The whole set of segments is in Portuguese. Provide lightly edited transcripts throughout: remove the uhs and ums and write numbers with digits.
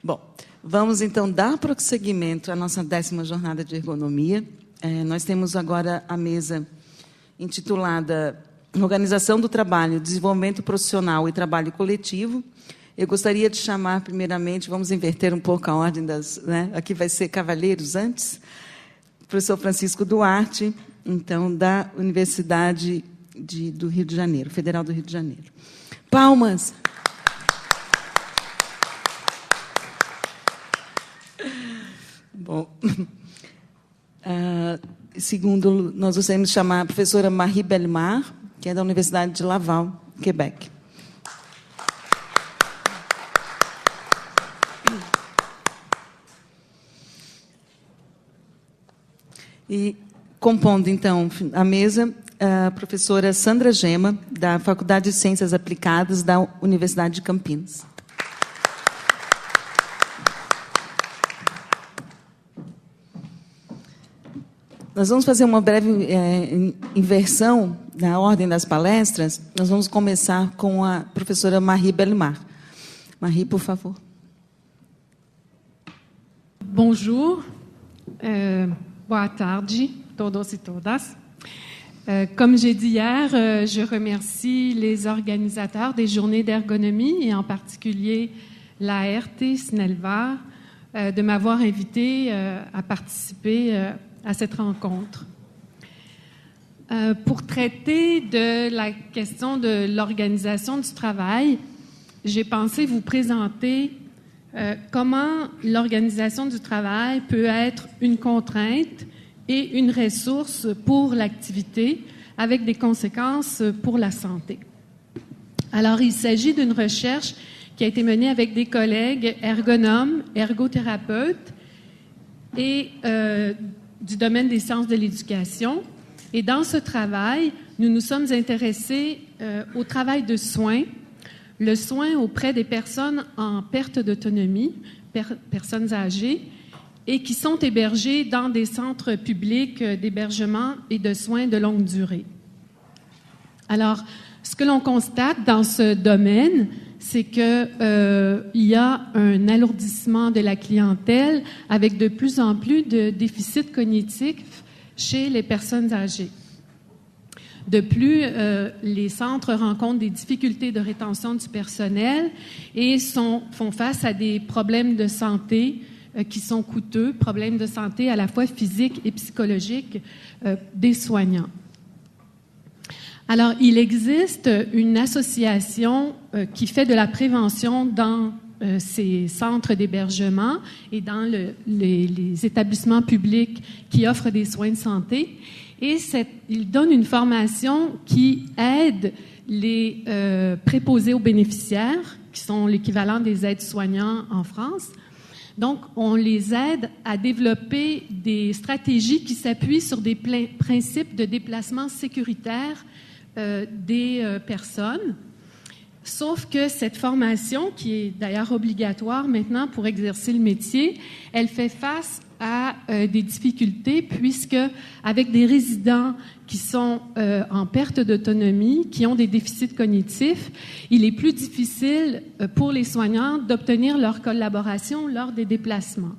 Bom, vamos então dar prosseguimento à nossa 10ª jornada de ergonomia. Nós temos agora a mesa intitulada Organização do Trabalho, Desenvolvimento Profissional e Trabalho Coletivo. Eu gostaria de chamar, primeiramente, vamos inverter um pouco a ordem das... Aqui vai ser cavalheiros antes. O professor Francisco Duarte, então, da Universidade do Rio de Janeiro, Federal do Rio de Janeiro. Palmas! Bom, segundo, nós gostaríamos de chamar a professora Marie Bellemare, que é da Universidade de Laval, Quebec. E, compondo, então, a mesa, a professora Sandra Gema, da Faculdade de Ciências Aplicadas da Universidade de Campinas. Nós vamos fazer uma breve inversão na ordem das palestras. Nós vamos começar com a professora Marie Bellemare. Marie, por favor. Bonjour, boa tarde, todos e todas. Comme j'ai dit hier, je remercie les organisateurs des journées d'ergonomie et en particulier la RT SNELVA de m'avoir invité à participer à cette rencontre. Pour traiter de la question de l'organisation du travail, j'ai pensé vous présenter comment l'organisation du travail peut être une contrainte et une ressource pour l'activité avec des conséquences pour la santé. Alors, il s'agit d'une recherche qui a été menée avec des collègues ergonomes, ergothérapeutes et du domaine des sciences de l'éducation. Et dans ce travail, nous nous sommes intéressés au travail de soins, le soin auprès des personnes en perte d'autonomie, personnes âgées, et qui sont hébergées dans des centres publics d'hébergement et de soins de longue durée. Alors, ce que l'on constate dans ce domaine, c'est qu'il y a un alourdissement de la clientèle avec de plus en plus de déficits cognitifs chez les personnes âgées. De plus, les centres rencontrent des difficultés de rétention du personnel et font face à des problèmes de santé qui sont coûteux, problèmes de santé à la fois physiques et psychologiques des soignants. Alors, il existe une association qui fait de la prévention dans ces centres d'hébergement et dans les établissements publics qui offrent des soins de santé. Et il donne une formation qui aide les préposés aux bénéficiaires, qui sont l'équivalent des aides-soignants en France. Donc, on les aide à développer des stratégies qui s'appuient sur des principes de déplacement sécuritaire des personnes. Sauf que cette formation, qui est d'ailleurs obligatoire maintenant pour exercer le métier, elle fait face à des difficultés puisque avec des résidents qui sont en perte d'autonomie, qui ont des déficits cognitifs, il est plus difficile pour les soignants d'obtenir leur collaboration lors des déplacements.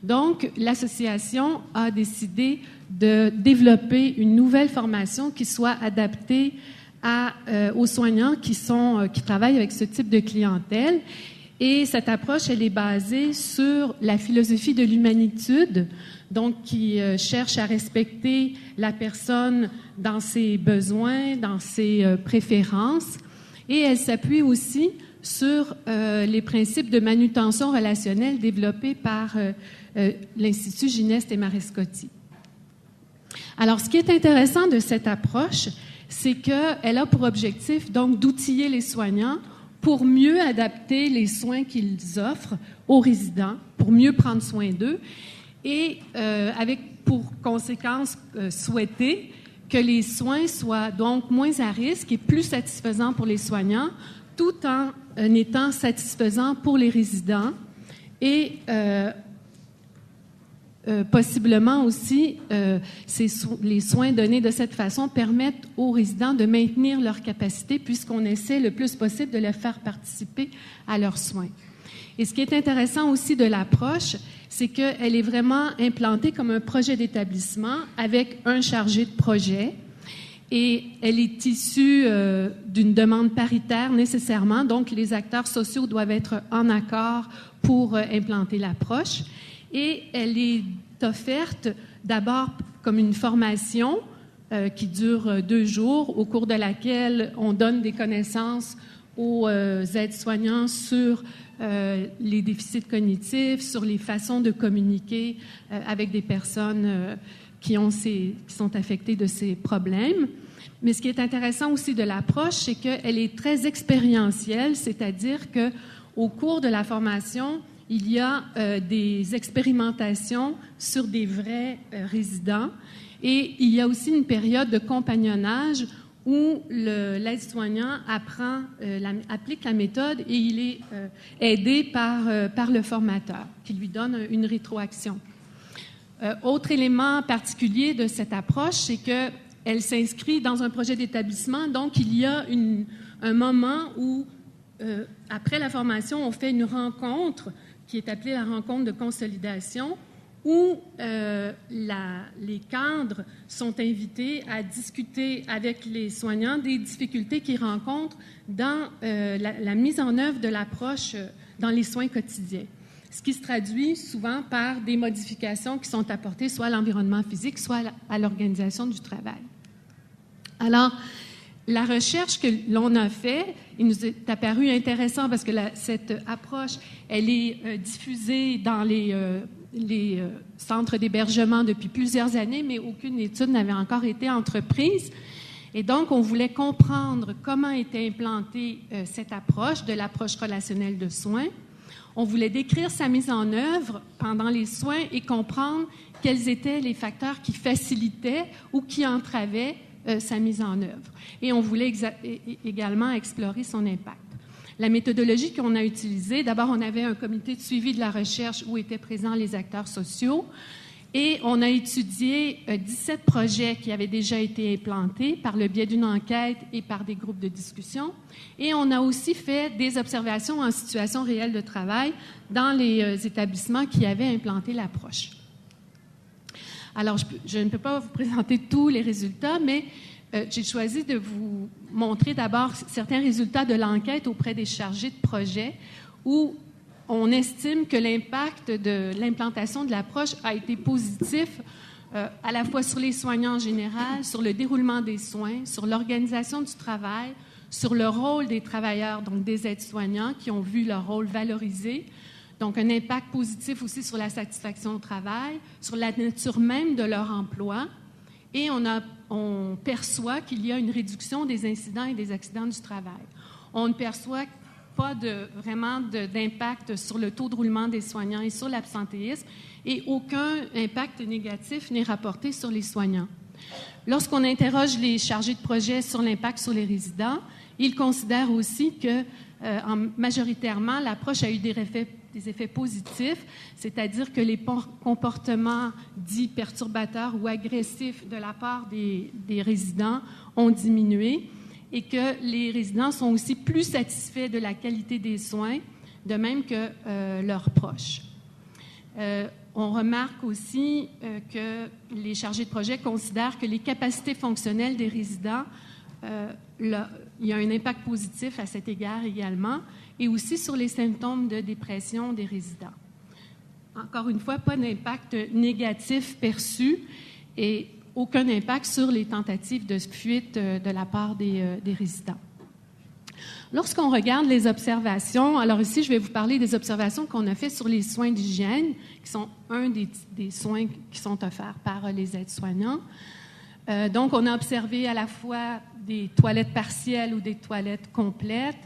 Donc, l'association a décidé de développer une nouvelle formation qui soit adaptée aux soignants qui travaillent avec ce type de clientèle. Et cette approche, elle est basée sur la philosophie de l'humanitude, donc qui cherche à respecter la personne dans ses besoins, dans ses préférences. Et elle s'appuie aussi sur les principes de manutention relationnelle développés par l'Institut Gineste et Marescotti. Alors, ce qui est intéressant de cette approche, c'est qu'elle a pour objectif donc d'outiller les soignants pour mieux adapter les soins qu'ils offrent aux résidents, pour mieux prendre soin d'eux, et avec pour conséquence souhaitée que les soins soient donc moins à risque et plus satisfaisants pour les soignants, tout en étant satisfaisants pour les résidents et possiblement aussi, les soins donnés de cette façon permettent aux résidents de maintenir leur capacité puisqu'on essaie le plus possible de les faire participer à leurs soins. Et ce qui est intéressant aussi de l'approche, c'est qu'elle est vraiment implantée comme un projet d'établissement avec un chargé de projet. Et elle est issue d'une demande paritaire nécessairement, donc les acteurs sociaux doivent être en accord pour implanter l'approche. Et elle est offerte d'abord comme une formation qui dure 2 jours, au cours de laquelle on donne des connaissances aux aides-soignants sur les déficits cognitifs, sur les façons de communiquer avec des personnes qui sont affectées de ces problèmes. Mais ce qui est intéressant aussi de l'approche, c'est qu'elle est très expérientielle, c'est-à-dire qu'au cours de la formation, il y a des expérimentations sur des vrais résidents et il y a aussi une période de compagnonnage où l'aide-soignant applique la méthode et il est aidé par le formateur qui lui donne une rétroaction. Autre élément particulier de cette approche, c'est qu'elle s'inscrit dans un projet d'établissement, donc il y a un moment où, après la formation, on fait une rencontre qui est appelée la rencontre de consolidation, où les cadres sont invités à discuter avec les soignants des difficultés qu'ils rencontrent dans la mise en œuvre de l'approche dans les soins quotidiens. Ce qui se traduit souvent par des modifications qui sont apportées soit à l'environnement physique, soit à l'organisation du travail. Alors, la recherche que l'on a faite, il nous est apparu intéressant parce que cette approche, elle est diffusée dans les centres d'hébergement depuis plusieurs années, mais aucune étude n'avait encore été entreprise. Et donc, on voulait comprendre comment était implantée cette approche, de l'approche relationnelle de soins. On voulait décrire sa mise en œuvre pendant les soins et comprendre quels étaient les facteurs qui facilitaient ou qui entravaient sa mise en œuvre. Et on voulait également explorer son impact. La méthodologie qu'on a utilisée, d'abord, on avait un comité de suivi de la recherche où étaient présents les acteurs sociaux et on a étudié 17 projets qui avaient déjà été implantés par le biais d'une enquête et par des groupes de discussion. Et on a aussi fait des observations en situation réelle de travail dans les établissements qui avaient implanté l'approche. Alors, je ne peux pas vous présenter tous les résultats, mais j'ai choisi de vous montrer d'abord certains résultats de l'enquête auprès des chargés de projet où on estime que l'impact de l'implantation de l'approche a été positif à la fois sur les soignants en général, sur le déroulement des soins, sur l'organisation du travail, sur le rôle des travailleurs, donc des aides-soignants qui ont vu leur rôle valorisé. Donc, un impact positif aussi sur la satisfaction au travail, sur la nature même de leur emploi. Et on perçoit qu'il y a une réduction des incidents et des accidents du travail. On ne perçoit pas vraiment d'impact sur le taux de roulement des soignants et sur l'absentéisme, et aucun impact négatif n'est rapporté sur les soignants. Lorsqu'on interroge les chargés de projet sur l'impact sur les résidents, ils considèrent aussi que majoritairement, l'approche a eu des effets positifs, c'est-à-dire que les comportements dits perturbateurs ou agressifs de la part des résidents ont diminué et que les résidents sont aussi plus satisfaits de la qualité des soins, de même que leurs proches. On remarque aussi que les chargés de projet considèrent que les capacités fonctionnelles des résidents, il y a un impact positif à cet égard également, et aussi sur les symptômes de dépression des résidents. Encore une fois, pas d'impact négatif perçu et aucun impact sur les tentatives de fuite de la part des résidents. Lorsqu'on regarde les observations, alors ici, je vais vous parler des observations qu'on a faites sur les soins d'hygiène, qui sont un des soins qui sont offerts par les aides-soignants. Donc, on a observé à la fois des toilettes partielles ou des toilettes complètes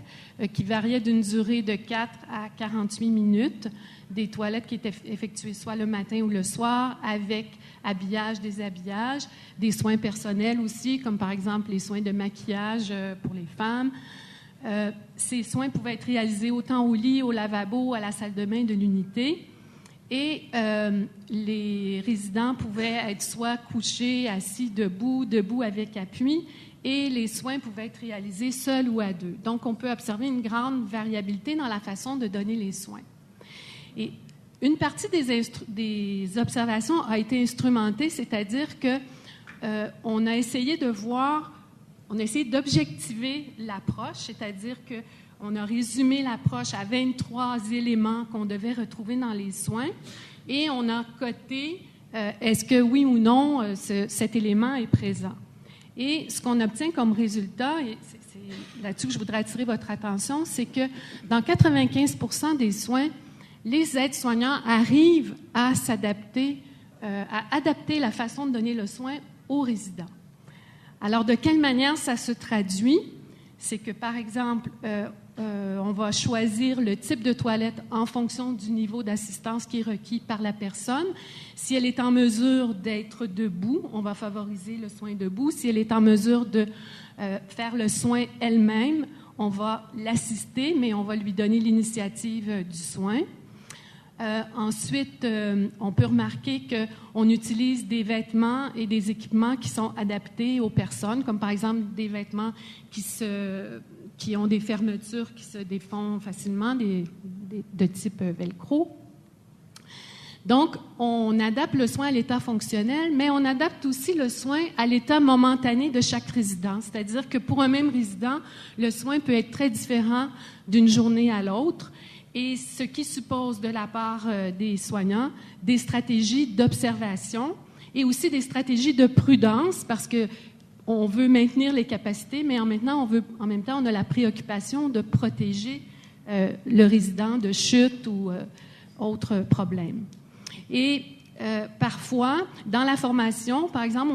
qui variaient d'une durée de 4 à 48 minutes, des toilettes qui étaient effectuées soit le matin ou le soir avec habillage, déshabillage, des soins personnels aussi, comme par exemple les soins de maquillage pour les femmes. Ces soins pouvaient être réalisés autant au lit, au lavabo, à la salle de bain de l'unité. Et les résidents pouvaient être soit couchés, assis, debout avec appui. et les soins pouvaient être réalisés seuls ou à deux. Donc, on peut observer une grande variabilité dans la façon de donner les soins. Et une partie des observations a été instrumentée, c'est-à-dire que on a essayé d'objectiver l'approche, c'est-à-dire qu'on a résumé l'approche à 23 éléments qu'on devait retrouver dans les soins et on a coté est-ce que oui ou non cet élément est présent. Et ce qu'on obtient comme résultat, et c'est là-dessus que je voudrais attirer votre attention, c'est que dans 95% des soins, les aides-soignants arrivent à s'adapter, à adapter la façon de donner le soin aux résidents. Alors, de quelle manière ça se traduit? C'est que, par exemple, on va choisir le type de toilette en fonction du niveau d'assistance qui est requis par la personne. Si elle est en mesure d'être debout, on va favoriser le soin debout. Si elle est en mesure de faire le soin elle-même, on va l'assister, mais on va lui donner l'initiative du soin. Ensuite, on peut remarquer qu'on utilise des vêtements et des équipements qui sont adaptés aux personnes, comme par exemple des vêtements qui ont des fermetures qui se défont facilement, de type velcro. Donc, on adapte le soin à l'état fonctionnel, mais on adapte aussi le soin à l'état momentané de chaque résident. C'est-à-dire que pour un même résident, le soin peut être très différent d'une journée à l'autre. Et ce qui suppose de la part des soignants des stratégies d'observation et aussi des stratégies de prudence parce qu'on veut maintenir les capacités, mais en même temps, on a la préoccupation de protéger le résident de chute ou autres problèmes. Et parfois, dans la formation, par exemple,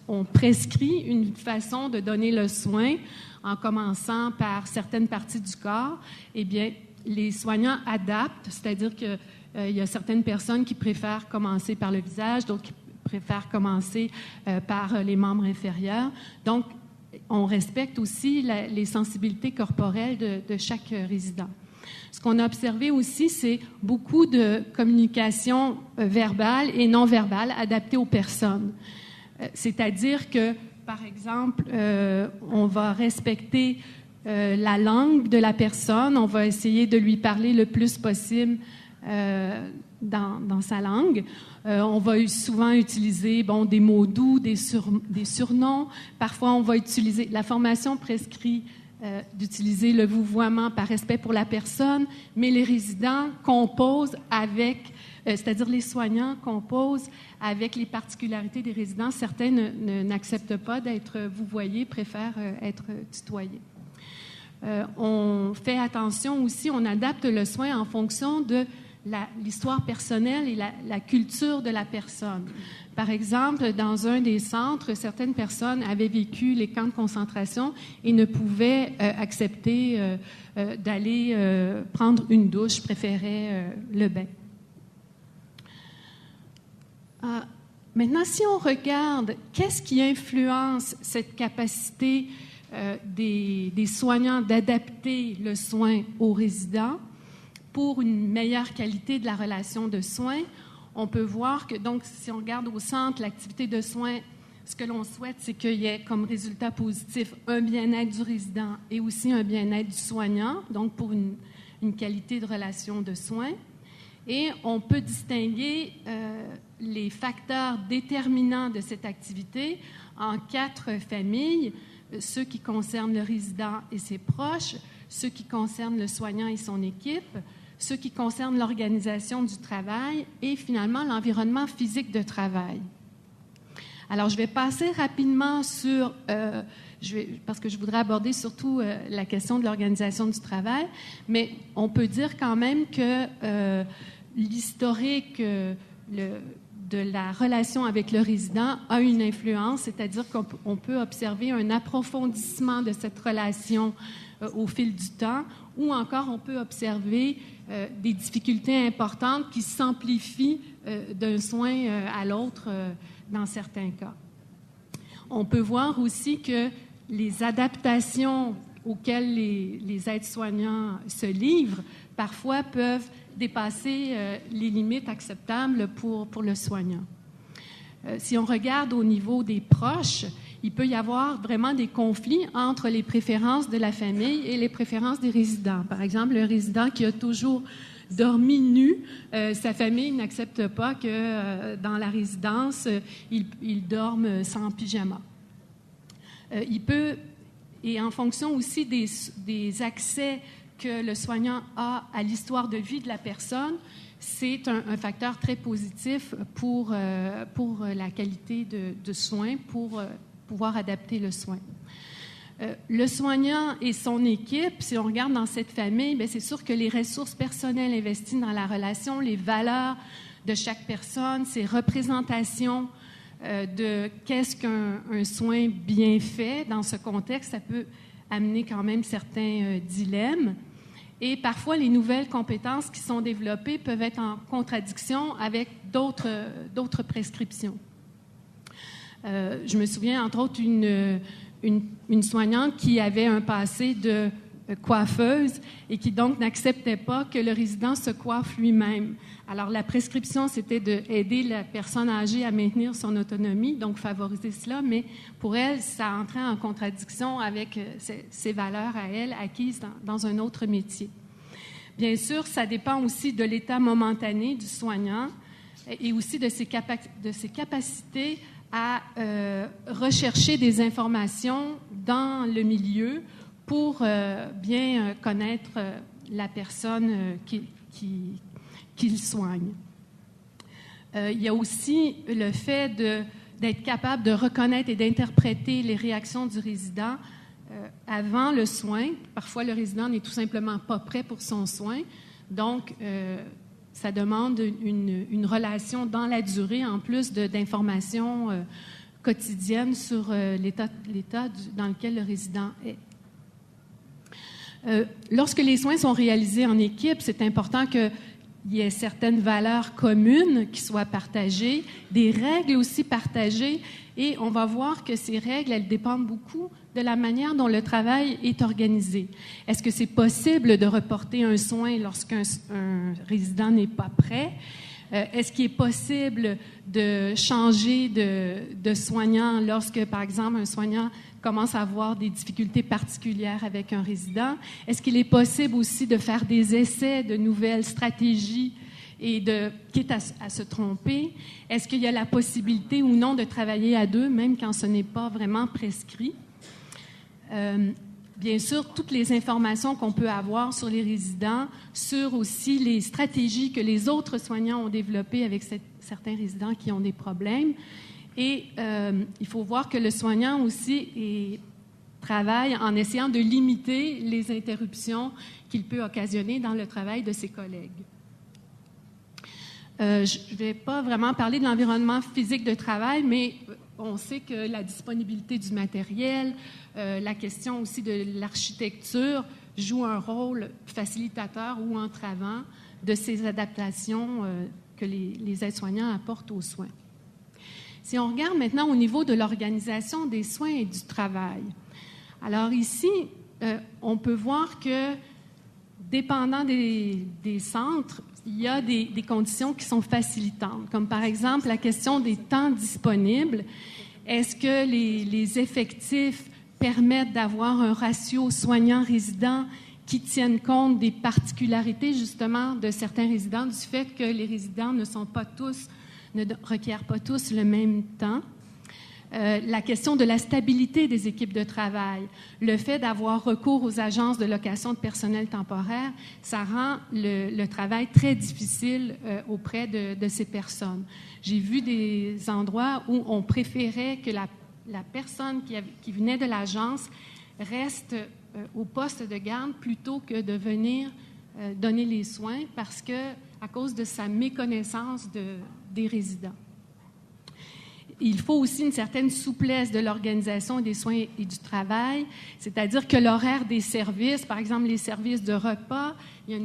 on prescrit une façon de donner le soin en commençant par certaines parties du corps. Eh bien, les soignants adaptent, c'est-à-dire qu'il y a certaines personnes qui préfèrent commencer par le visage, d'autres qui préfèrent commencer par les membres inférieurs. Donc, on respecte aussi les sensibilités corporelles de chaque résident. Ce qu'on a observé aussi, c'est beaucoup de communication verbale et non verbale adaptée aux personnes. C'est-à-dire que, par exemple, on va respecter la langue de la personne, on va essayer de lui parler le plus possible dans sa langue. On va souvent utiliser des mots doux, des surnoms. Parfois, on va utiliser... La formation prescrit d'utiliser le vouvoiement par respect pour la personne, mais les résidents composent avec... c'est-à-dire les soignants composent avec les particularités des résidents. Certains n'acceptent pas d'être vouvoyés, préfèrent être tutoyés. On fait attention aussi, on adapte le soin en fonction de l'histoire personnelle et la culture de la personne. Par exemple, dans un des centres, certaines personnes avaient vécu les camps de concentration et ne pouvaient accepter d'aller prendre une douche, préféraient le bain. Maintenant, si on regarde qu'est-ce qui influence cette capacité des soignants d'adapter le soin aux résidents pour une meilleure qualité de la relation de soins, on peut voir que, donc, si on regarde au centre, l'activité de soins, ce que l'on souhaite, c'est qu'il y ait comme résultat positif un bien-être du résident et aussi un bien-être du soignant, donc pour une qualité de relation de soins. Et on peut distinguer les facteurs déterminants de cette activité en 4 familles. Ceux qui concernent le résident et ses proches, ceux qui concernent le soignant et son équipe, ceux qui concernent l'organisation du travail et finalement l'environnement physique de travail. Alors, je vais passer rapidement sur, parce que je voudrais aborder surtout la question de l'organisation du travail, mais on peut dire quand même que l'historique de la relation avec le résident a une influence, c'est-à-dire qu'on peut observer un approfondissement de cette relation au fil du temps, ou encore on peut observer des difficultés importantes qui s'amplifient d'un soin à l'autre dans certains cas. On peut voir aussi que les adaptations auxquelles les aides-soignants se livrent parfois peuvent dépasser les limites acceptables pour le soignant. Si on regarde au niveau des proches, il peut y avoir vraiment des conflits entre les préférences de la famille et les préférences des résidents. Par exemple, le résident qui a toujours dormi nu, sa famille n'accepte pas que dans la résidence, il dorme sans pyjama. Il peut, et en fonction aussi des accès que le soignant a à l'histoire de vie de la personne, c'est un facteur très positif pour la qualité de soins, pour pouvoir adapter le soin. Le soignant et son équipe, si on regarde dans cette famille, bien, c'est sûr que les ressources personnelles investies dans la relation, les valeurs de chaque personne, ses représentations de qu'est-ce qu'un soin bien fait dans ce contexte, ça peut amener quand même certains dilemmes. Et parfois, les nouvelles compétences qui sont développées peuvent être en contradiction avec d'autres prescriptions. Je me souviens, entre autres, une soignante qui avait un passé de coiffeuse et qui donc n'acceptait pas que le résident se coiffe lui-même. Alors, la prescription, c'était d'aider la personne âgée à maintenir son autonomie, donc favoriser cela, mais pour elle, ça entrait en contradiction avec ses valeurs à elle, acquises dans un autre métier. Bien sûr, ça dépend aussi de l'état momentané du soignant et aussi de ses capacités à rechercher des informations dans le milieu pour bien connaître la personne qu'il soigne. Il y a aussi le fait d'être capable de reconnaître et d'interpréter les réactions du résident avant le soin. Parfois, le résident n'est tout simplement pas prêt pour son soin. Donc, ça demande une relation dans la durée, en plus d'informations quotidiennes sur l'état dans lequel le résident est. Lorsque les soins sont réalisés en équipe, c'est important qu'il y ait certaines valeurs communes qui soient partagées, des règles aussi partagées, et on va voir que ces règles, elles dépendent beaucoup de la manière dont le travail est organisé. Est-ce que c'est possible de reporter un soin lorsqu'un résident n'est pas prêt? Est-ce qu'il est possible de changer de soignant lorsque, par exemple, un soignant commence à avoir des difficultés particulières avec un résident? Est-ce qu'il est possible aussi de faire des essais de nouvelles stratégies et quitte à se tromper? Est-ce qu'il y a la possibilité ou non de travailler à deux, même quand ce n'est pas vraiment prescrit? Bien sûr, toutes les informations qu'on peut avoir sur les résidents, sur aussi les stratégies que les autres soignants ont développées avec certains résidents qui ont des problèmes. Et il faut voir que le soignant aussi travaille en essayant de limiter les interruptions qu'il peut occasionner dans le travail de ses collègues. Je ne vais pas vraiment parler de l'environnement physique de travail, mais on sait que la disponibilité du matériel, la question aussi de l'architecture joue un rôle facilitateur ou entravant de ces adaptations que les aides-soignants apportent aux soins. Si on regarde maintenant au niveau de l'organisation des soins et du travail, alors ici, on peut voir que, dépendant des centres, il y a des conditions qui sont facilitantes, comme par exemple la question des temps disponibles. Est-ce que les effectifs permettent d'avoir un ratio soignant-résident qui tienne compte des particularités, justement, de certains résidents, du fait que les résidents ne requièrent pas tous le même temps? La question de la stabilité des équipes de travail, le fait d'avoir recours aux agences de location de personnel temporaire, ça rend le travail très difficile auprès de ces personnes. J'ai vu des endroits où on préférait que la personne qui venait de l'agence reste au poste de garde plutôt que de venir donner les soins à cause de sa méconnaissance des résidents. Il faut aussi une certaine souplesse de l'organisation des soins et du travail, c'est-à-dire que l'horaire des services, par exemple les services de repas, il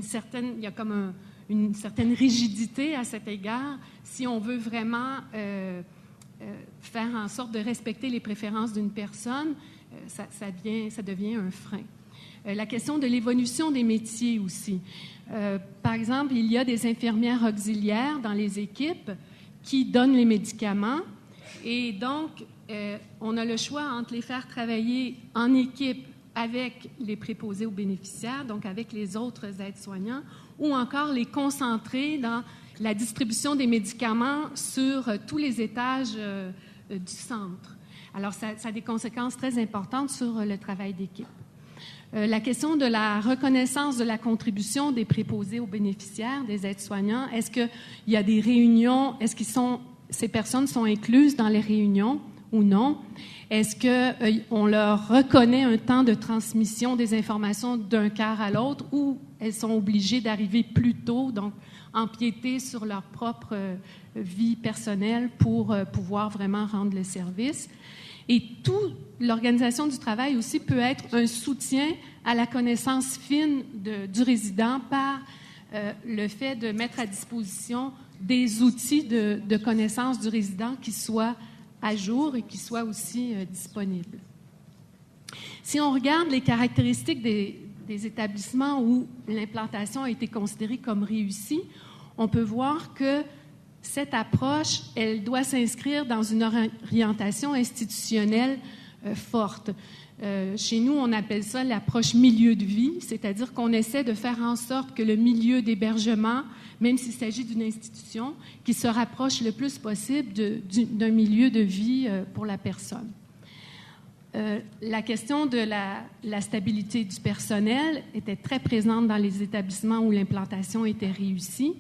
y a comme une certaine rigidité à cet égard si on veut vraiment faire en sorte de respecter les préférences d'une personne, ça devient un frein. La question de l'évolution des métiers aussi. Par exemple, il y a des infirmières auxiliaires dans les équipes qui donnent les médicaments. Et donc, on a le choix entre les faire travailler en équipe avec les préposés aux bénéficiaires, donc avec les autres aides-soignants, ou encore les concentrer dans la distribution des médicaments sur tous les étages du centre. Alors, ça a des conséquences très importantes sur le travail d'équipe. La question de la reconnaissance de la contribution des préposés aux bénéficiaires, des aides-soignants, est-ce qu'il y a des réunions, est-ce que ces personnes sont incluses dans les réunions ou non? Est-ce qu'on leur reconnaît un temps de transmission des informations d'un quart à l'autre ou elles sont obligées d'arriver plus tôt, donc empiéter sur leur propre vie personnelle pour pouvoir vraiment rendre le service? Et l'organisation du travail aussi peut être un soutien à la connaissance fine du résident par le fait de mettre à disposition des outils de connaissance du résident qui soient à jour et qui soient aussi disponibles. Si on regarde les caractéristiques des établissements où l'implantation a été considérée comme réussie, on peut voir que cette approche, elle doit s'inscrire dans une orientation institutionnelle forte. Chez nous, on appelle ça l'approche milieu de vie, c'est-à-dire qu'on essaie de faire en sorte que le milieu d'hébergement, même s'il s'agit d'une institution, qui se rapproche le plus possible d'un milieu de vie pour la personne. La question de la stabilité du personnel était très présente dans les établissements où l'implantation était réussie.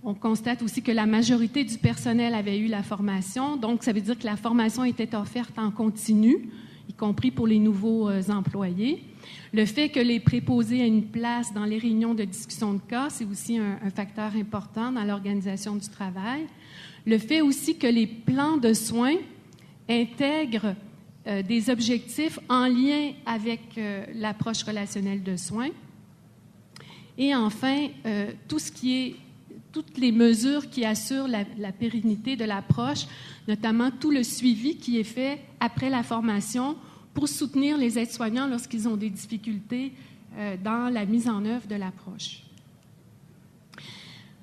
On constate aussi que la majorité du personnel avait eu la formation, donc ça veut dire que la formation était offerte en continu, y compris pour les nouveaux employés. Le fait que les préposés aient une place dans les réunions de discussion de cas, c'est aussi un facteur important dans l'organisation du travail. Le fait aussi que les plans de soins intègrent des objectifs en lien avec l'approche relationnelle de soins. Et enfin, toutes les mesures qui assurent la pérennité de l'approche, notamment tout le suivi qui est fait après la formation pour soutenir les aides-soignants lorsqu'ils ont des difficultés dans la mise en œuvre de l'approche.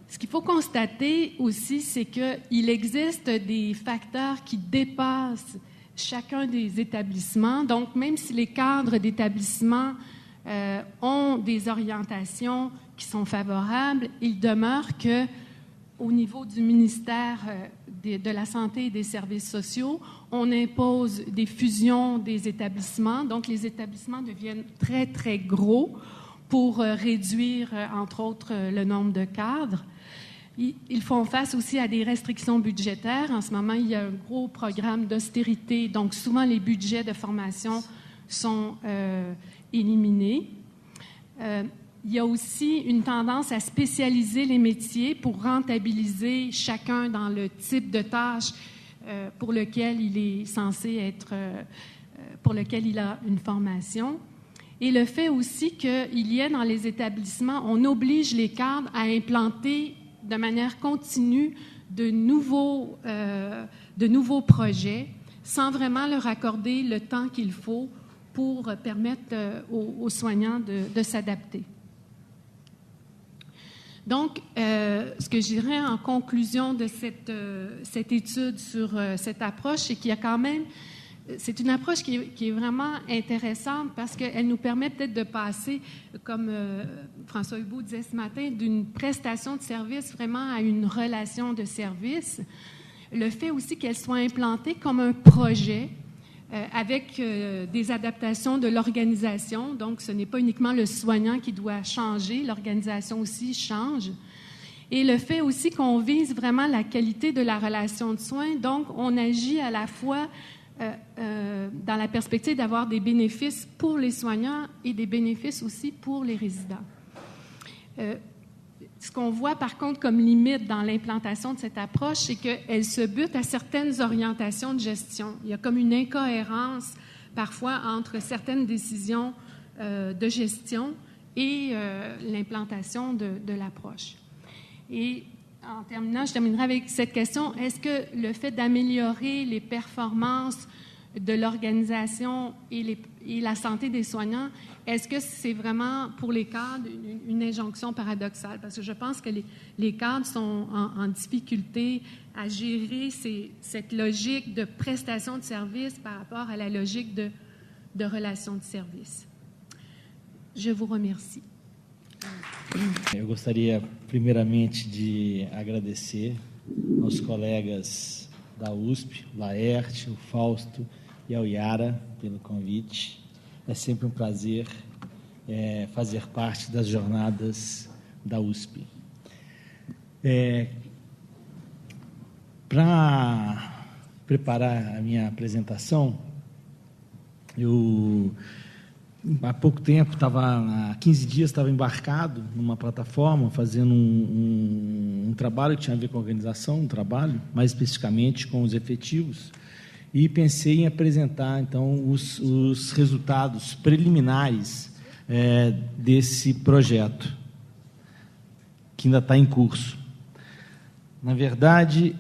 Ce qu'il faut constater aussi, c'est qu'il existe des facteurs qui dépassent chacun des établissements. Donc, même si les cadres d'établissement ont des orientations qui sont favorables, il demeure qu'au niveau du ministère de la Santé et des Services sociaux, on impose des fusions des établissements. Donc, les établissements deviennent très, très gros pour réduire, entre autres, le nombre de cadres. Ils font face aussi à des restrictions budgétaires. En ce moment, il y a un gros programme d'austérité, donc souvent les budgets de formation sont éliminés. Il y a aussi une tendance à spécialiser les métiers pour rentabiliser chacun dans le type de tâche pour lequel il est censé être, pour lequel il a une formation. Et le fait aussi qu'il y ait dans les établissements, on oblige les cadres à implanter de manière continue de nouveaux projets sans vraiment leur accorder le temps qu'il faut pour permettre aux soignants de s'adapter. Donc, ce que je dirais en conclusion de cette étude sur cette approche, c'est qu'il y a quand même, c'est une approche qui est vraiment intéressante parce qu'elle nous permet peut-être de passer, comme François Hubault disait ce matin, d'une prestation de service vraiment à une relation de service. Le fait aussi qu'elle soit implantée comme un projet avec des adaptations de l'organisation. Donc, ce n'est pas uniquement le soignant qui doit changer, l'organisation aussi change. Et le fait aussi qu'on vise vraiment la qualité de la relation de soins. Donc, on agit à la fois dans la perspective d'avoir des bénéfices pour les soignants et des bénéfices aussi pour les résidents. Ce qu'on voit par contre comme limite dans l'implantation de cette approche, c'est qu'elle se bute à certaines orientations de gestion. Il y a comme une incohérence parfois entre certaines décisions de gestion et l'implantation de l'approche. Et en terminant, je terminerai avec cette question. Est-ce que le fait d'améliorer les performances de l'organisation et la santé des soignants, est-ce que c'est vraiment pour les cadres une injonction paradoxale? Parce que je pense que les cadres sont en difficulté à gérer cette logique de prestation de service par rapport à la logique de relation de service. Je vous remercie. Eu gostaria, primeiramente, de agradecer aos colegas da USP, o Laerte, o Fausto e ao Yara pelo convite. É sempre um prazer fazer parte das jornadas da USP. Para preparar a minha apresentação, eu há pouco tempo, há 15 dias, estava embarcado numa plataforma, fazendo um trabalho que tinha a ver com a organização, um trabalho, mais especificamente com os efetivos, e pensei em apresentar, então, os resultados preliminares desse projeto, que ainda está em curso. Na verdade,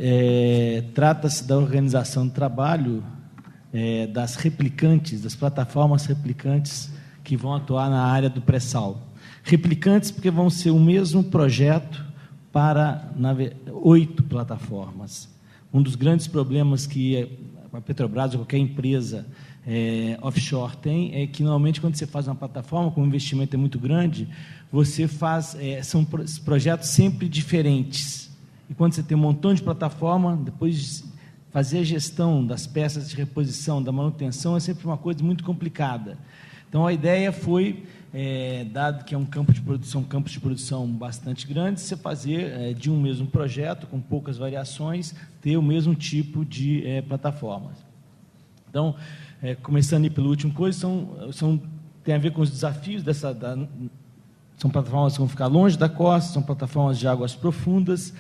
trata-se da organização do trabalho das replicantes, das plataformas replicantes que vão atuar na área do pré-sal. Replicantes porque vão ser o mesmo projeto para 8 plataformas. Um dos grandes problemas que a Petrobras ou qualquer empresa offshore tem é que, normalmente, quando você faz uma plataforma, como o investimento é muito grande, você faz... são projetos sempre diferentes. E quando você tem um montão de plataforma, depois fazer a gestão das peças de reposição, da manutenção, é sempre uma coisa muito complicada. Então, a ideia foi, dado que é um campo de produção bastante grande, você fazer de um mesmo projeto, com poucas variações, ter o mesmo tipo de plataformas. Então, começando pelo último coisa, tem a ver com os desafios são plataformas que vão ficar longe da costa, são plataformas de águas profundas,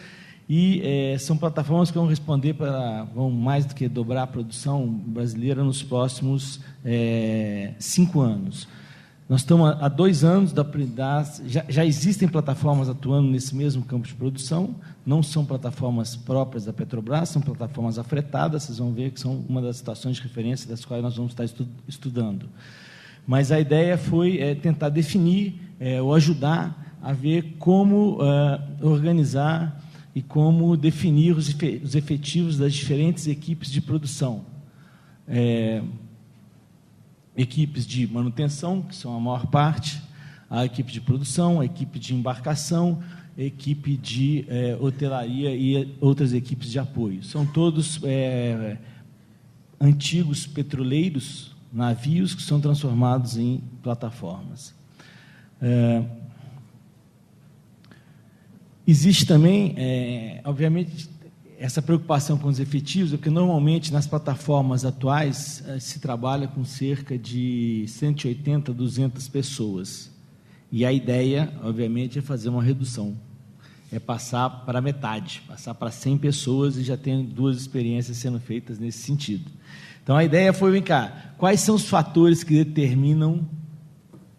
e são plataformas que vão mais do que dobrar a produção brasileira nos próximos 5 anos. Nós estamos há 2 anos, já existem plataformas atuando nesse mesmo campo de produção, não são plataformas próprias da Petrobras, são plataformas afretadas, vocês vão ver que são uma das situações de referência das quais nós vamos estar estudando. Mas a ideia foi tentar definir ou ajudar a ver como organizar e como definir os efetivos das diferentes equipes de produção. Equipes de manutenção, que são a maior parte, a equipe de produção, a equipe de embarcação, a equipe de hotelaria e outras equipes de apoio. São todos antigos petroleiros, navios, que são transformados em plataformas. Existe também, obviamente, essa preocupação com os efetivos, porque normalmente nas plataformas atuais se trabalha com cerca de 180, 200 pessoas. E a ideia, obviamente, é fazer uma redução, é passar para metade, passar para 100 pessoas, e já tem 2 experiências sendo feitas nesse sentido. Então, a ideia foi, vem cá, quais são os fatores que determinam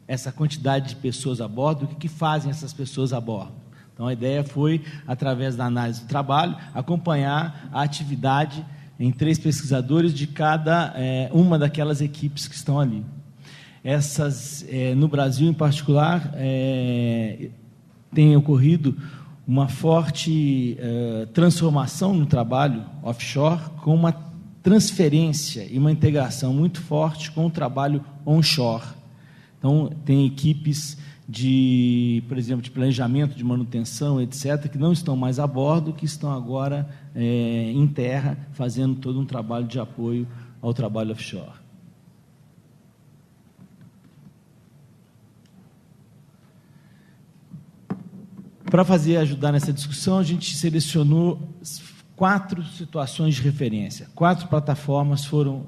essa quantidade de pessoas a bordo, o que fazem essas pessoas a bordo? Então, a ideia foi, através da análise do trabalho, acompanhar a atividade em 3 pesquisadores de cada uma daquelas equipes que estão ali. No Brasil, em particular, tem ocorrido uma forte transformação no trabalho offshore, com uma transferência e uma integração muito forte com o trabalho onshore. Então, tem equipes por exemplo, de planejamento, de manutenção, etc., que não estão mais a bordo, que estão agora em terra, fazendo todo um trabalho de apoio ao trabalho offshore. Para ajudar nessa discussão, a gente selecionou 4 situações de referência. 4 plataformas foram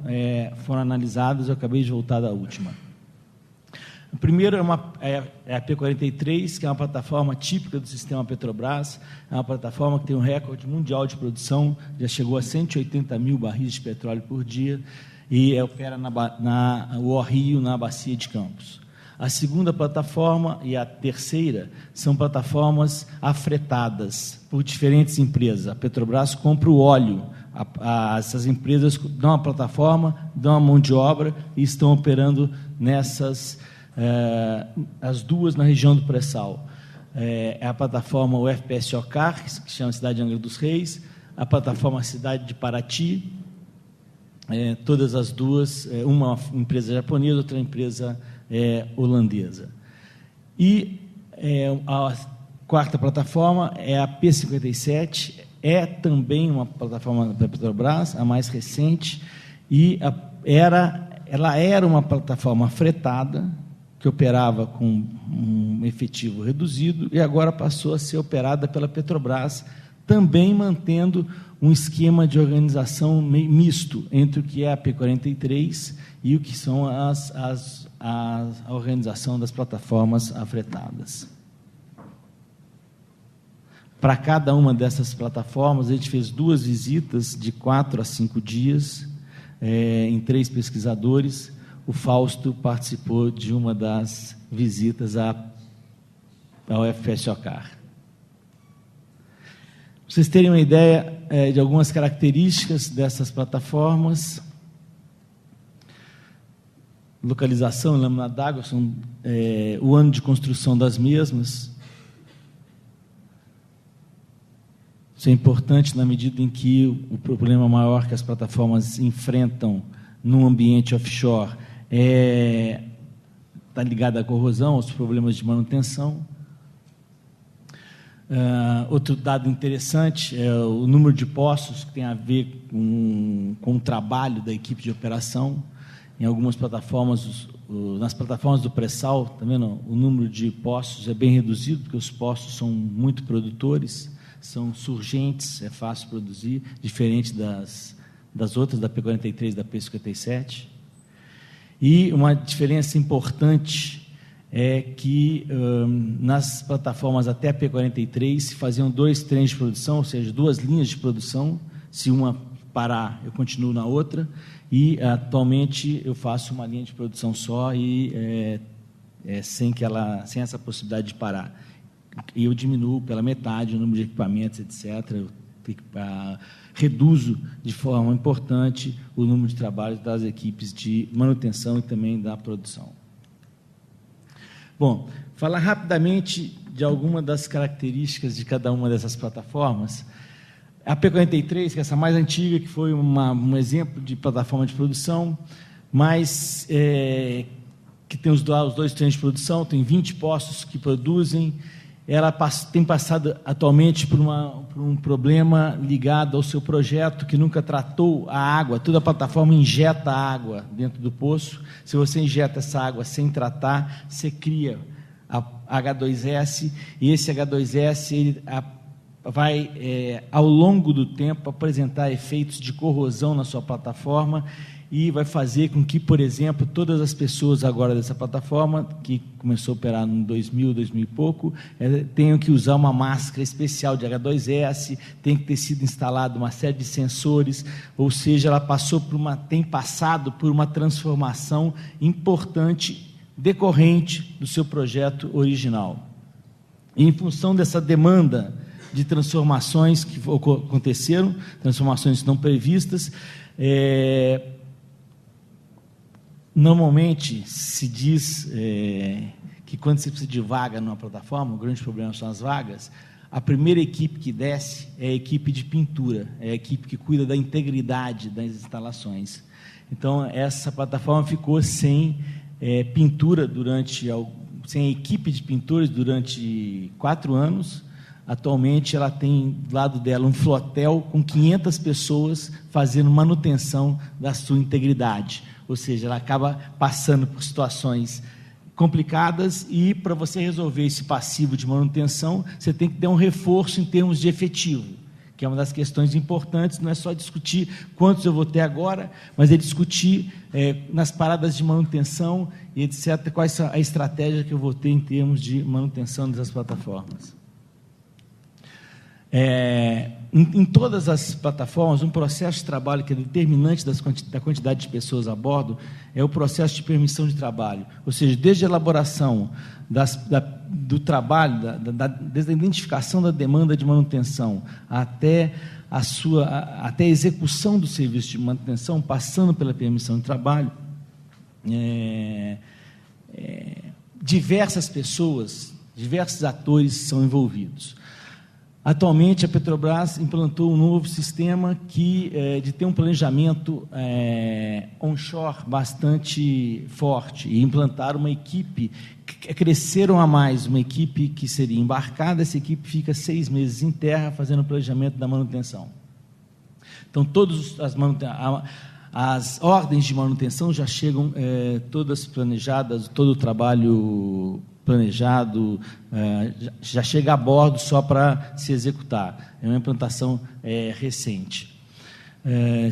analisadas, eu acabei de voltar da última. O primeiro é a P-43, que é uma plataforma típica do sistema Petrobras, é uma plataforma que tem um recorde mundial de produção, já chegou a 180 mil barris de petróleo por dia, e opera o Rio, na Bacia de Campos. A segunda plataforma e a terceira são plataformas afretadas por diferentes empresas. A Petrobras compra o óleo Essas empresas dão a plataforma, dão a mão de obra e estão operando nessas, as duas na região do pré-sal. É a plataforma UFPS Ocar, que se chama Cidade de Angra dos Reis, a plataforma Cidade de Paraty, todas as duas, uma empresa japonesa, outra empresa holandesa. E a quarta plataforma é a P57, é também uma plataforma da Petrobras, a mais recente, e ela era uma plataforma fretada, que operava com um efetivo reduzido, e agora passou a ser operada pela Petrobras, também mantendo um esquema de organização misto entre o que é a P43 e o que são a organização das plataformas afretadas. Para cada uma dessas plataformas, a gente fez 2 visitas de 4 a 5 dias, em 3 pesquisadores. O Fausto participou de uma das visitas à UFPS Ocar. Para vocês terem uma ideia de algumas características dessas plataformas, localização e lâmina d'água, são o ano de construção das mesmas. Isso é importante na medida em que o problema maior que as plataformas enfrentam no ambiente offshore está ligado à corrosão, aos problemas de manutenção. Outro dado interessante é o número de poços, que tem a ver com o trabalho da equipe de operação. Em algumas plataformas, nas plataformas do pré-sal, tá vendo? O número de poços é bem reduzido, porque os poços são muito produtores, são surgentes, é fácil produzir, diferente das outras, da P43 e da P57. E uma diferença importante é que nas plataformas até a P43 se faziam 2 trens de produção, ou seja, 2 linhas de produção. Se uma parar, eu continuo na outra, e atualmente eu faço uma linha de produção só e sem essa possibilidade de parar. E eu diminuo pela metade o número de equipamentos, etc. Eu reduzo de forma importante o número de trabalho das equipes de manutenção e também da produção. Bom, falar rapidamente de alguma das características de cada uma dessas plataformas. A P43, que é essa mais antiga, que foi um exemplo de plataforma de produção, mas que tem os 2 trens de produção, tem 20 poços que produzem. Ela tem passado atualmente por um problema ligado ao seu projeto, que nunca tratou a água. Toda a plataforma injeta água dentro do poço. Se você injeta essa água sem tratar, você cria a H2S, e esse H2S ele vai, ao longo do tempo, apresentar efeitos de corrosão na sua plataforma, e vai fazer com que, por exemplo, todas as pessoas agora dessa plataforma, que começou a operar em 2000 e pouco, tenham que usar uma máscara especial de H2S, tem que ter sido instalada uma série de sensores, ou seja, ela tem passado por uma transformação importante decorrente do seu projeto original. E, em função dessa demanda de transformações que aconteceram, transformações não previstas, normalmente se diz que quando você precisa de vaga numa plataforma, o grande problema são as vagas. A primeira equipe que desce é a equipe de pintura, é a equipe que cuida da integridade das instalações. Então, essa plataforma ficou sem pintura sem equipe de pintores durante 4 anos. Atualmente, ela tem do lado dela um flotel com 500 pessoas fazendo manutenção da sua integridade. Ou seja, ela acaba passando por situações complicadas e, para você resolver esse passivo de manutenção, você tem que dar um reforço em termos de efetivo, que é uma das questões importantes. Não é só discutir quantos eu vou ter agora, mas é discutir nas paradas de manutenção e etc., qual é a estratégia que eu vou ter em termos de manutenção dessas plataformas. Em todas as plataformas, um processo de trabalho que é determinante da quantidade de pessoas a bordo é o processo de permissão de trabalho, ou seja, desde a elaboração do trabalho, desde a identificação da demanda de manutenção até a execução do serviço de manutenção, passando pela permissão de trabalho, diversas pessoas, diversos atores são envolvidos. Atualmente, a Petrobras implantou um novo sistema de ter um planejamento onshore bastante forte e implantaram uma equipe, cresceram a mais, uma equipe que seria embarcada, essa equipe fica 6 meses em terra fazendo o planejamento da manutenção. Então, as ordens de manutenção já chegam todas planejadas, todo o trabalho planejado, já chega a bordo só para se executar. É uma implantação recente.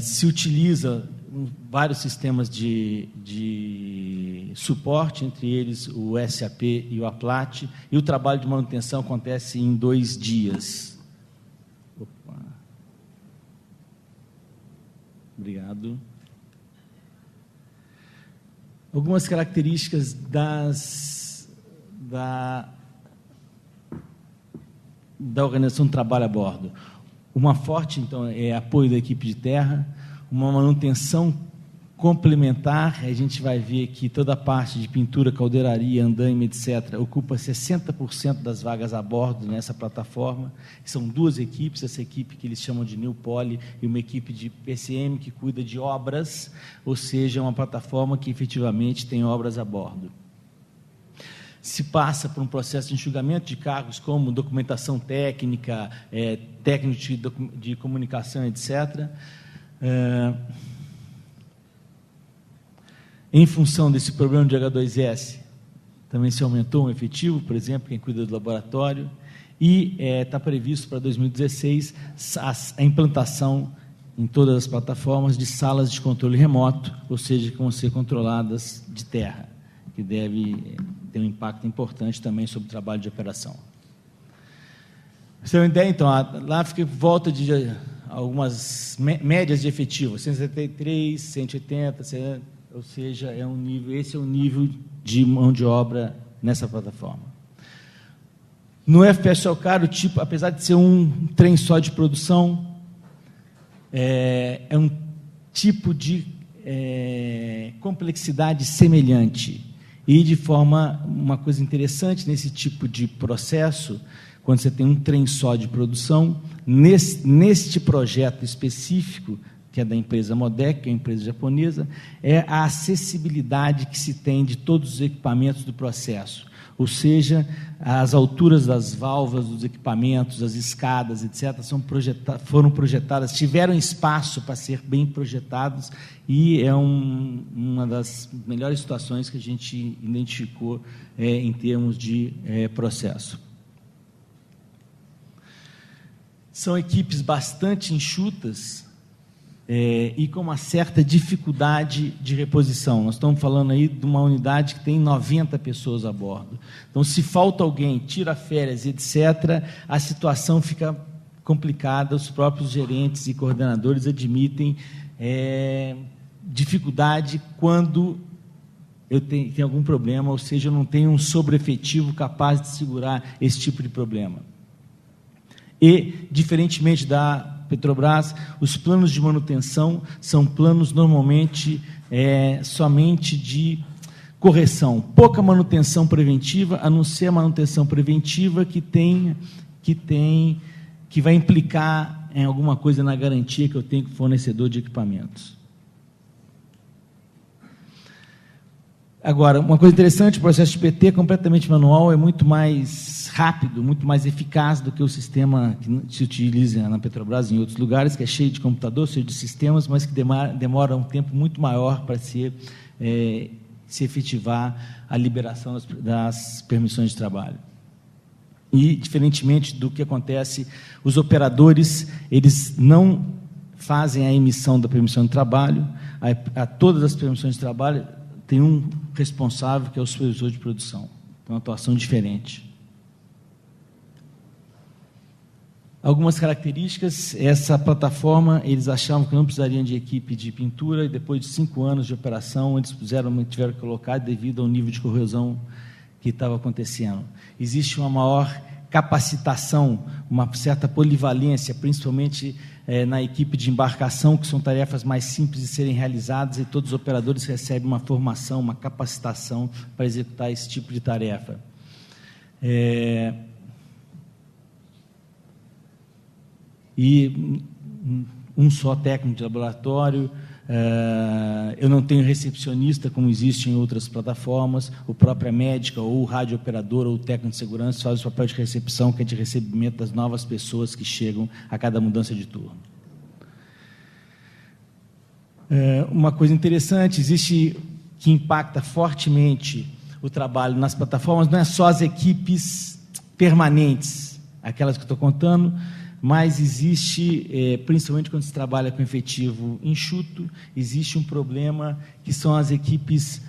Se utiliza vários sistemas de suporte, entre eles o SAP e o Aplat, e o trabalho de manutenção acontece em 2 dias. Opa. Obrigado. Algumas características da organização do trabalho a bordo. Uma forte, então, apoio da equipe de terra, uma manutenção complementar, a gente vai ver que toda a parte de pintura, caldeiraria, andaime, etc., ocupa 60% das vagas a bordo nessa plataforma. São 2 equipes, essa equipe que eles chamam de New Poly e uma equipe de PCM que cuida de obras, ou seja, uma plataforma que efetivamente tem obras a bordo. Se passa por um processo de enxugamento de cargos como documentação técnica, técnico de comunicação, etc. Em função desse problema de H2S, também se aumentou um efetivo, por exemplo, quem cuida do laboratório, e está previsto para 2016 a implantação em todas as plataformas de salas de controle remoto, ou seja, que vão ser controladas de terra, que deve ter um impacto importante também sobre o trabalho de operação. Você tem uma ideia, então, lá fica volta de algumas médias de efetivo, 173, 180, 100, ou seja, esse é o nível de mão de obra nessa plataforma. No FPSO Caro, apesar de ser um trem só de produção, é um tipo de complexidade semelhante. E, de forma, uma coisa interessante nesse tipo de processo, quando você tem um trem só de produção, neste projeto específico, que é da empresa Modec, que é a empresa japonesa, é a acessibilidade que se tem de todos os equipamentos do processo, ou seja, as alturas das válvulas dos equipamentos, as escadas, etc., foram projetadas, tiveram espaço para ser bem projetados, e é uma das melhores situações que a gente identificou em termos de processo. São equipes bastante enxutas, e com uma certa dificuldade de reposição. Nós estamos falando aí de uma unidade que tem 90 pessoas a bordo. Então, se falta alguém, tira férias, etc., a situação fica complicada, os próprios gerentes e coordenadores admitem dificuldade quando eu tenho algum problema, ou seja, eu não tenho um sobreefetivo capaz de segurar esse tipo de problema. E, diferentemente da Petrobras, os planos de manutenção são planos normalmente somente de correção, pouca manutenção preventiva, a não ser a manutenção preventiva que vai implicar em alguma coisa na garantia que eu tenho com o fornecedor de equipamentos. Agora, uma coisa interessante, o processo de PT completamente manual é muito mais rápido, muito mais eficaz do que o sistema que se utiliza na Petrobras e em outros lugares, que é cheio de computador, cheio de sistemas, mas que demora um tempo muito maior para se efetivar a liberação das permissões de trabalho. E, diferentemente do que acontece, os operadores, eles não fazem a emissão da permissão de trabalho, a todas as permissões de trabalho tem um responsável, que é o supervisor de produção. Então, uma atuação diferente. Algumas características, essa plataforma, eles achavam que não precisariam de equipe de pintura, e depois de 5 anos de operação, eles tiveram que colocar devido ao nível de corrosão que estava acontecendo. Existe uma maior capacitação, uma certa polivalência, principalmente na equipe de embarcação, que são tarefas mais simples de serem realizadas, e todos os operadores recebem uma formação, uma capacitação para executar esse tipo de tarefa. E um só técnico de laboratório, eu não tenho recepcionista, como existe em outras plataformas, o próprio médica, ou o radiooperador, ou o técnico de segurança faz o papel de recepção, que é de recebimento das novas pessoas que chegam a cada mudança de turno. Uma coisa interessante, existe que impacta fortemente o trabalho nas plataformas, não é só as equipes permanentes, aquelas que eu estou contando, mas existe, principalmente quando se trabalha com efetivo enxuto, existe um problema que são as equipes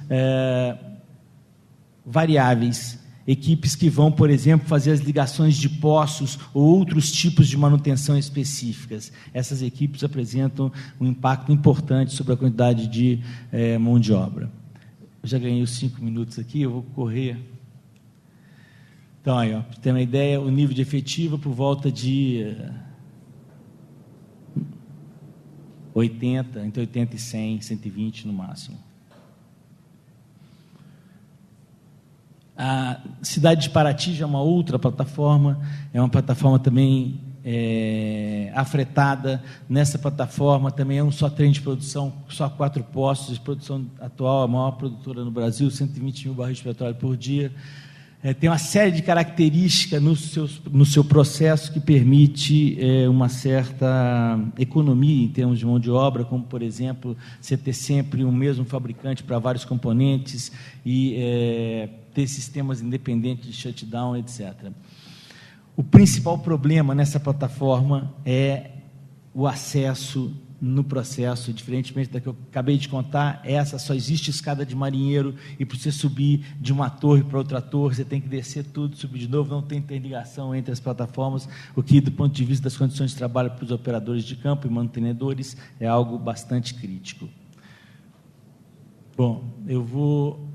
variáveis, equipes que vão, por exemplo, fazer as ligações de poços ou outros tipos de manutenção específicas. Essas equipes apresentam um impacto importante sobre a quantidade de mão de obra. Eu já ganhei os 5 minutos aqui, eu vou correr. Então, aí, para ter uma ideia, o nível de efetivo por volta de 80, entre 80 e 100, 120 no máximo. A cidade de Paraty já é uma outra plataforma, é uma plataforma também afretada. Nessa plataforma também é um só trem de produção, só 4 postos de produção atual, a maior produtora no Brasil, 120 mil barris de petróleo por dia. Tem uma série de características no seu processo que permite uma certa economia em termos de mão de obra, como, por exemplo, você ter sempre o mesmo fabricante para vários componentes e ter sistemas independentes de shutdown, etc. O principal problema nessa plataforma é o acesso no processo, diferentemente da que eu acabei de contar. Essa só existe escada de marinheiro, e para você subir de uma torre para outra torre, você tem que descer tudo, subir de novo, não tem interligação entre as plataformas, o que, do ponto de vista das condições de trabalho para os operadores de campo e mantenedores, é algo bastante crítico. Bom, eu vou...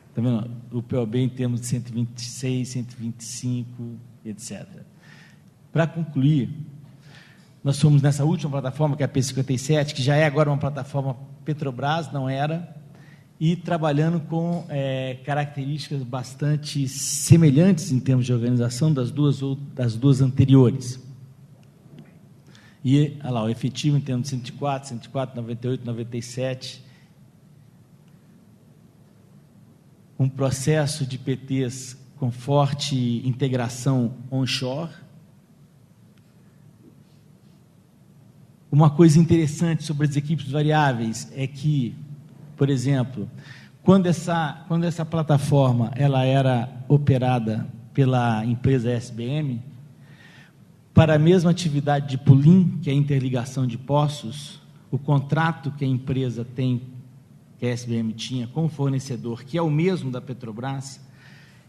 Está vendo? O POB em termos de 126, 125, etc. Para concluir, nós somos nessa última plataforma, que é a P57, que já é agora uma plataforma Petrobras, não era, e trabalhando com características bastante semelhantes em termos de organização das duas anteriores. E, olha lá, o efetivo em termos de 104, 98, 97, um processo de PTs com forte integração onshore. Uma coisa interessante sobre as equipes variáveis é que, por exemplo, quando essa plataforma ela era operada pela empresa SBM, para a mesma atividade de pooling, que é a interligação de poços, o contrato que a empresa tem, que a SBM tinha com o fornecedor, que é o mesmo da Petrobras,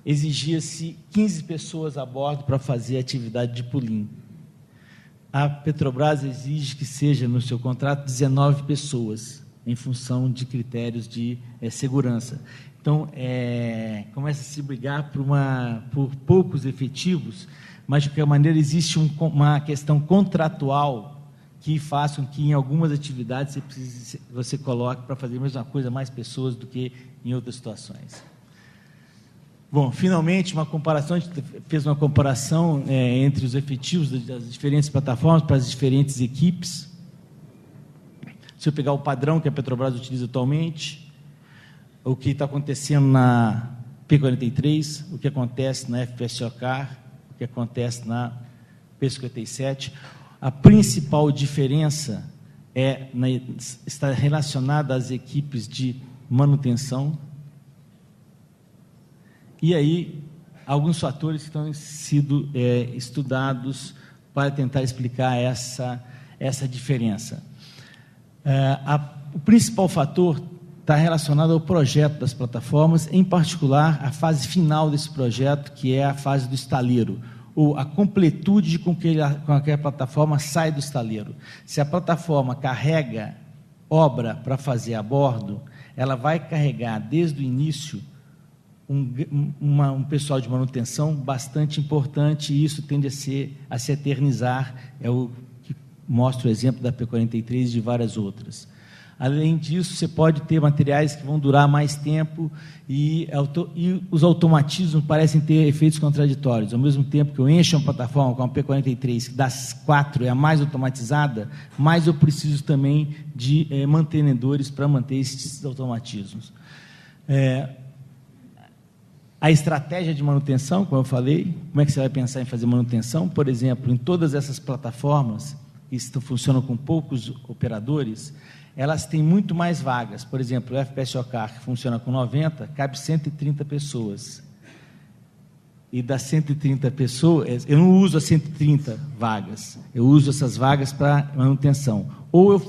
exigia-se 15 pessoas a bordo para fazer a atividade de pooling. A Petrobras exige que seja, no seu contrato, 19 pessoas, em função de critérios de segurança. Então, começa a se brigar por poucos efetivos, mas, de qualquer maneira, existe uma questão contratual que faz com que, em algumas atividades, você coloque para fazer a mesma coisa mais pessoas do que em outras situações. Bom, finalmente, a gente fez uma comparação entre os efetivos das diferentes plataformas para as diferentes equipes. Se eu pegar o padrão que a Petrobras utiliza atualmente, o que está acontecendo na P43, o que acontece na FPSOCAR, o que acontece na P57, a principal diferença está relacionada às equipes de manutenção. E aí, alguns fatores que estão sido estudados para tentar explicar essa diferença. O principal fator está relacionado ao projeto das plataformas, em particular a fase final desse projeto, que é a fase do estaleiro, ou a completude com que a plataforma sai do estaleiro. Se a plataforma carrega obra para fazer a bordo, ela vai carregar desde o início um pessoal de manutenção bastante importante, e isso tende a se eternizar, é o que mostra o exemplo da P-43 e de várias outras. Além disso, você pode ter materiais que vão durar mais tempo, e os automatismos parecem ter efeitos contraditórios. Ao mesmo tempo que eu encho uma plataforma com a P-43, que das 4 é a mais automatizada, mais eu preciso também de mantenedores para manter esses automatismos. A estratégia de manutenção, como eu falei, como é que você vai pensar em fazer manutenção? Por exemplo, em todas essas plataformas que funcionam com poucos operadores, elas têm muito mais vagas. Por exemplo, o FPS OCAR, que funciona com 90, cabe 130 pessoas. E das 130 pessoas, eu não uso as 130 vagas, eu uso essas vagas para manutenção. Ou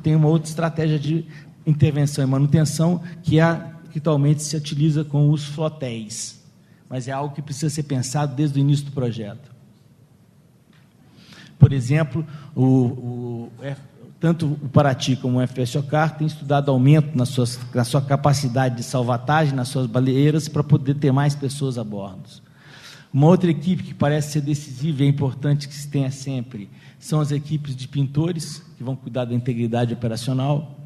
tenho uma outra estratégia de intervenção e manutenção, que atualmente se utiliza com os flotéis, mas é algo que precisa ser pensado desde o início do projeto. Por exemplo, tanto o Paraty como o FPS OCAR têm estudado aumento na sua capacidade de salvatagem, nas suas baleiras, para poder ter mais pessoas a bordo. Uma outra equipe que parece ser decisiva e é importante que se tenha sempre são as equipes de pintores, que vão cuidar da integridade operacional.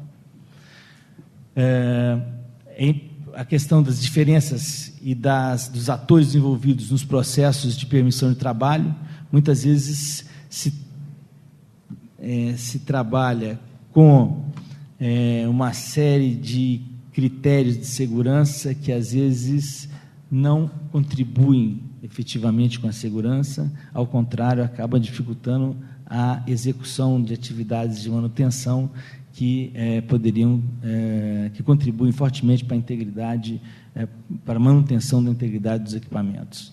A questão das diferenças e dos atores envolvidos nos processos de permissão de trabalho. Muitas vezes se trabalha com uma série de critérios de segurança que, às vezes, não contribuem efetivamente com a segurança, ao contrário, acaba dificultando a execução de atividades de manutenção que que contribuem fortemente para a integridade, para a manutenção da integridade dos equipamentos.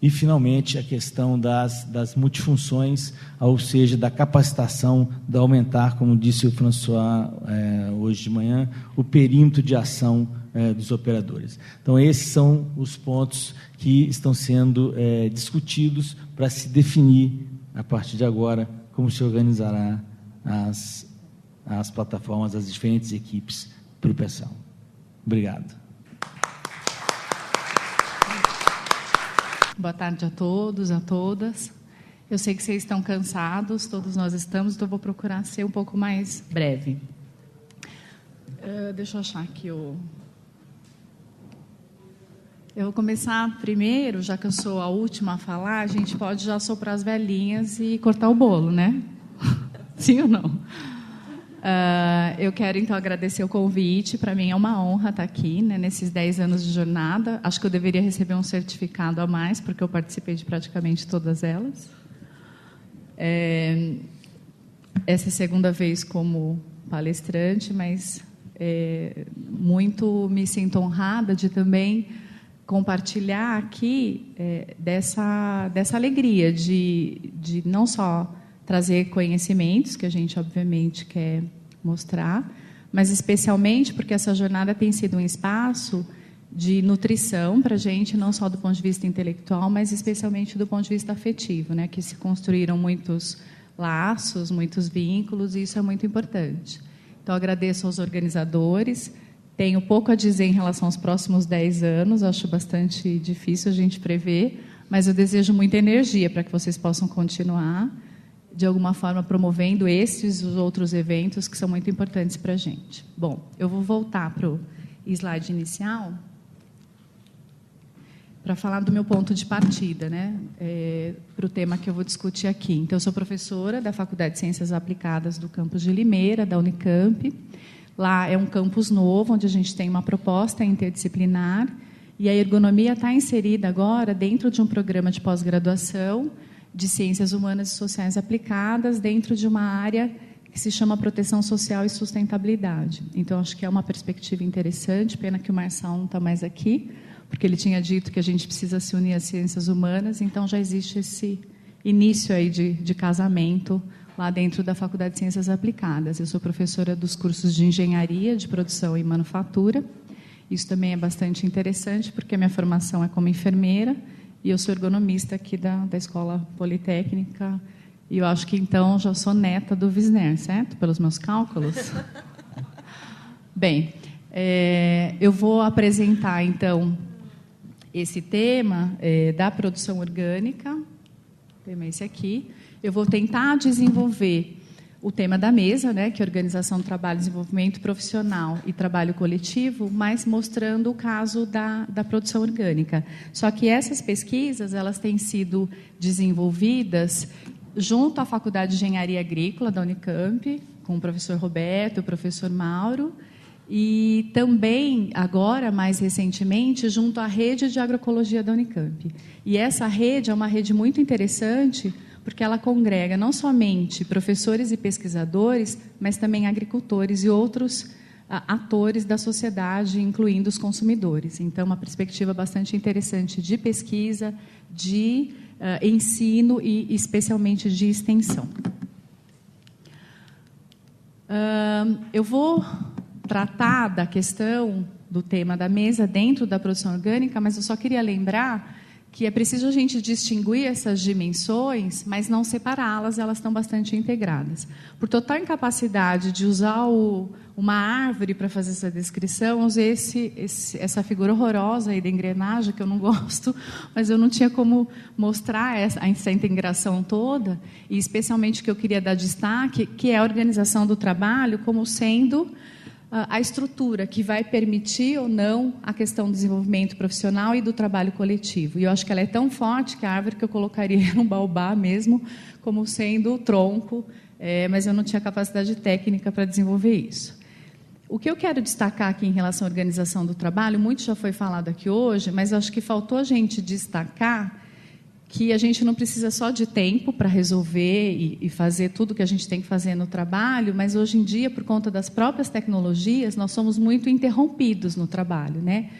E, finalmente, a questão das multifunções, ou seja, da capacitação, de aumentar, como disse o François hoje de manhã, o perímetro de ação dos operadores. Então, esses são os pontos que estão sendo discutidos para se definir, a partir de agora, como se organizará as plataformas, as diferentes equipes para o PESAL. Obrigado. Boa tarde a todos, a todas. Eu sei que vocês estão cansados, todos nós estamos, então eu vou procurar ser um pouco mais breve. Deixa eu achar aqui Eu vou começar primeiro, já que eu sou a última a falar, a gente pode já soprar as velhinhas e cortar o bolo, né? Sim ou não? Eu quero, então, agradecer o convite. Para mim é uma honra estar aqui, né, nesses 10 anos de jornada. Acho que eu deveria receber um certificado a mais, porque eu participei de praticamente todas elas. Essa é a segunda vez como palestrante, mas muito me sinto honrada de também compartilhar aqui dessa alegria de não só trazer conhecimentos, que a gente, obviamente, quer mostrar, mas especialmente porque essa jornada tem sido um espaço de nutrição para a gente, não só do ponto de vista intelectual, mas especialmente do ponto de vista afetivo, né? Que se construíram muitos laços, muitos vínculos, e isso é muito importante. Então, agradeço aos organizadores. Tenho pouco a dizer em relação aos próximos 10 anos, acho bastante difícil a gente prever, mas eu desejo muita energia para que vocês possam continuar, de alguma forma, promovendo esses e os outros eventos que são muito importantes para a gente. Bom, eu vou voltar para o slide inicial para falar do meu ponto de partida, né, para o tema que eu vou discutir aqui. Então, eu sou professora da Faculdade de Ciências Aplicadas do campus de Limeira, da Unicamp. Lá é um campus novo, onde a gente tem uma proposta interdisciplinar, e a ergonomia está inserida agora dentro de um programa de pós-graduação de Ciências Humanas e Sociais Aplicadas, dentro de uma área que se chama Proteção Social e Sustentabilidade. Então, acho que é uma perspectiva interessante, pena que o Marçal não está mais aqui, porque ele tinha dito que a gente precisa se unir às ciências humanas, então já existe esse início aí de casamento lá dentro da Faculdade de Ciências Aplicadas. Eu sou professora dos cursos de Engenharia, de Produção e Manufatura. Isso também é bastante interessante, porque a minha formação é como enfermeira, e eu sou ergonomista aqui da Escola Politécnica, e eu acho que, então, já sou neta do Wisner, certo? Pelos meus cálculos. Bem, eu vou apresentar, então, esse tema da produção orgânica, o tema é esse aqui. Eu vou tentar desenvolver o tema da mesa, né, que é Organização do Trabalho, Desenvolvimento Profissional e Trabalho Coletivo, mas mostrando o caso da produção orgânica. Só que essas pesquisas, elas têm sido desenvolvidas junto à Faculdade de Engenharia Agrícola da Unicamp, com o professor Roberto e o professor Mauro, e também, agora, mais recentemente, junto à Rede de Agroecologia da Unicamp. E essa rede é uma rede muito interessante, porque ela congrega não somente professores e pesquisadores, mas também agricultores e outros atores da sociedade, incluindo os consumidores. Então, uma perspectiva bastante interessante de pesquisa, de ensino e, especialmente, de extensão. Eu vou tratar da questão do tema da mesa dentro da produção orgânica, mas eu só queria lembrar que é preciso a gente distinguir essas dimensões, mas não separá-las, elas estão bastante integradas. Por total incapacidade de usar uma árvore para fazer essa descrição, usei essa figura horrorosa aí da engrenagem, que eu não gosto, mas eu não tinha como mostrar essa integração toda, e especialmente que eu queria dar destaque, que é a organização do trabalho como sendo a estrutura que vai permitir ou não a questão do desenvolvimento profissional e do trabalho coletivo. E eu acho que ela é tão forte que a árvore que eu colocaria no baobá mesmo, como sendo o tronco, mas eu não tinha capacidade técnica para desenvolver isso. O que eu quero destacar aqui em relação à organização do trabalho, muito já foi falado aqui hoje, mas eu acho que faltou a gente destacar que a gente não precisa só de tempo para resolver e fazer tudo que a gente tem que fazer no trabalho, mas hoje em dia, por conta das próprias tecnologias, nós somos muito interrompidos no trabalho, né?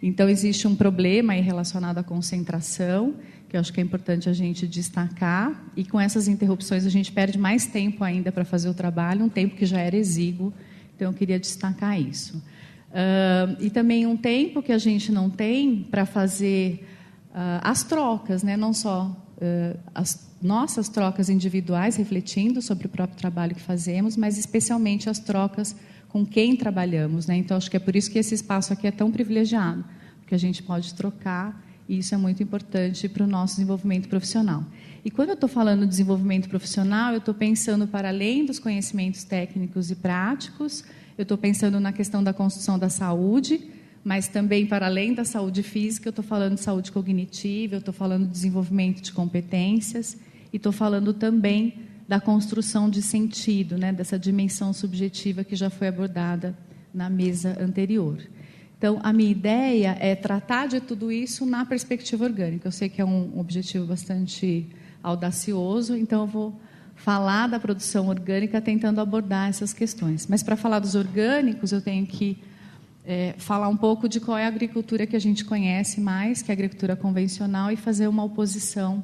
Então, existe um problema aí relacionado à concentração, que eu acho que é importante a gente destacar, e com essas interrupções a gente perde mais tempo ainda para fazer o trabalho, um tempo que já era exíguo, então eu queria destacar isso. E também um tempo que a gente não tem para fazer as trocas, né? Não só as nossas trocas individuais, refletindo sobre o próprio trabalho que fazemos, mas especialmente as trocas com quem trabalhamos, né? Então, acho que é por isso que esse espaço aqui é tão privilegiado, porque a gente pode trocar, e isso é muito importante para o nosso desenvolvimento profissional. E quando eu estou falando de desenvolvimento profissional, eu estou pensando para além dos conhecimentos técnicos e práticos, eu estou pensando na questão da construção da saúde, mas também, para além da saúde física, eu estou falando de saúde cognitiva, eu estou falando de desenvolvimento de competências, e estou falando também da construção de sentido, né, dessa dimensão subjetiva que já foi abordada na mesa anterior. Então, a minha ideia é tratar de tudo isso na perspectiva orgânica. Eu sei que é um objetivo bastante audacioso, então eu vou falar da produção orgânica tentando abordar essas questões. Mas, para falar dos orgânicos, eu tenho que falar um pouco de qual é a agricultura que a gente conhece mais, que é a agricultura convencional, e fazer uma oposição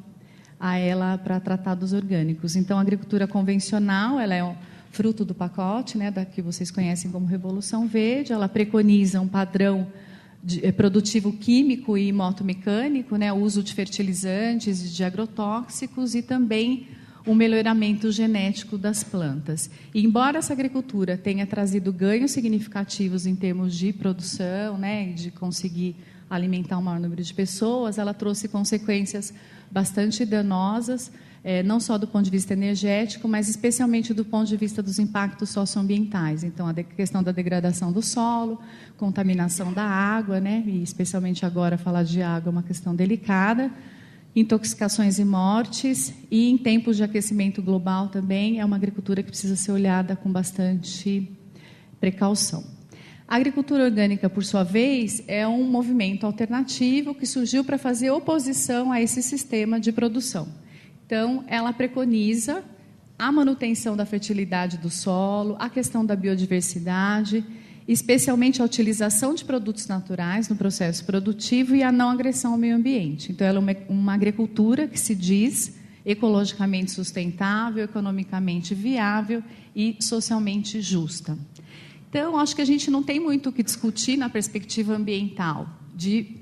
a ela para tratar dos orgânicos. Então, a agricultura convencional, ela é um fruto do pacote, né, da que vocês conhecem como Revolução Verde. Ela preconiza um padrão produtivo químico e motomecânico, né, o uso de fertilizantes e de agrotóxicos, e também o melhoramento genético das plantas. E, embora essa agricultura tenha trazido ganhos significativos em termos de produção, né, de conseguir alimentar um maior número de pessoas, ela trouxe consequências bastante danosas, não só do ponto de vista energético, mas especialmente do ponto de vista dos impactos socioambientais. Então, a questão da degradação do solo, contaminação da água, né, e especialmente agora falar de água é uma questão delicada, intoxicações e mortes, e em tempos de aquecimento global também é uma agricultura que precisa ser olhada com bastante precaução. A agricultura orgânica, por sua vez, é um movimento alternativo que surgiu para fazer oposição a esse sistema de produção. Então, ela preconiza a manutenção da fertilidade do solo, a questão da biodiversidade, especialmente a utilização de produtos naturais no processo produtivo e a não agressão ao meio ambiente. Então, ela é uma agricultura que se diz ecologicamente sustentável, economicamente viável e socialmente justa. Então, acho que a gente não tem muito o que discutir na perspectiva ambiental, de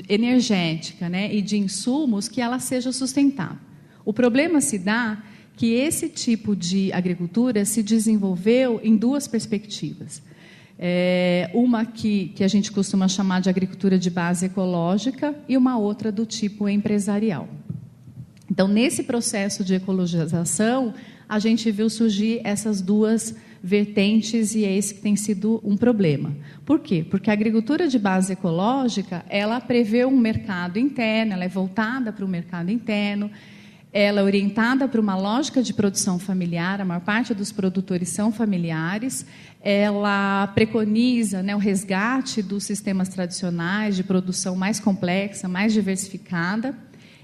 energética, né, e de insumos, que ela seja sustentável. O problema se dá que esse tipo de agricultura se desenvolveu em duas perspectivas. Uma que a gente costuma chamar de agricultura de base ecológica e uma outra do tipo empresarial. Então, nesse processo de ecologização, a gente viu surgir essas duas vertentes e é esse que tem sido um problema. Por quê? Porque a agricultura de base ecológica, ela prevê um mercado interno, ela é voltada para o mercado interno, ela é orientada para uma lógica de produção familiar, a maior parte dos produtores são familiares, ela preconiza, né, o resgate dos sistemas tradicionais de produção mais complexa, mais diversificada,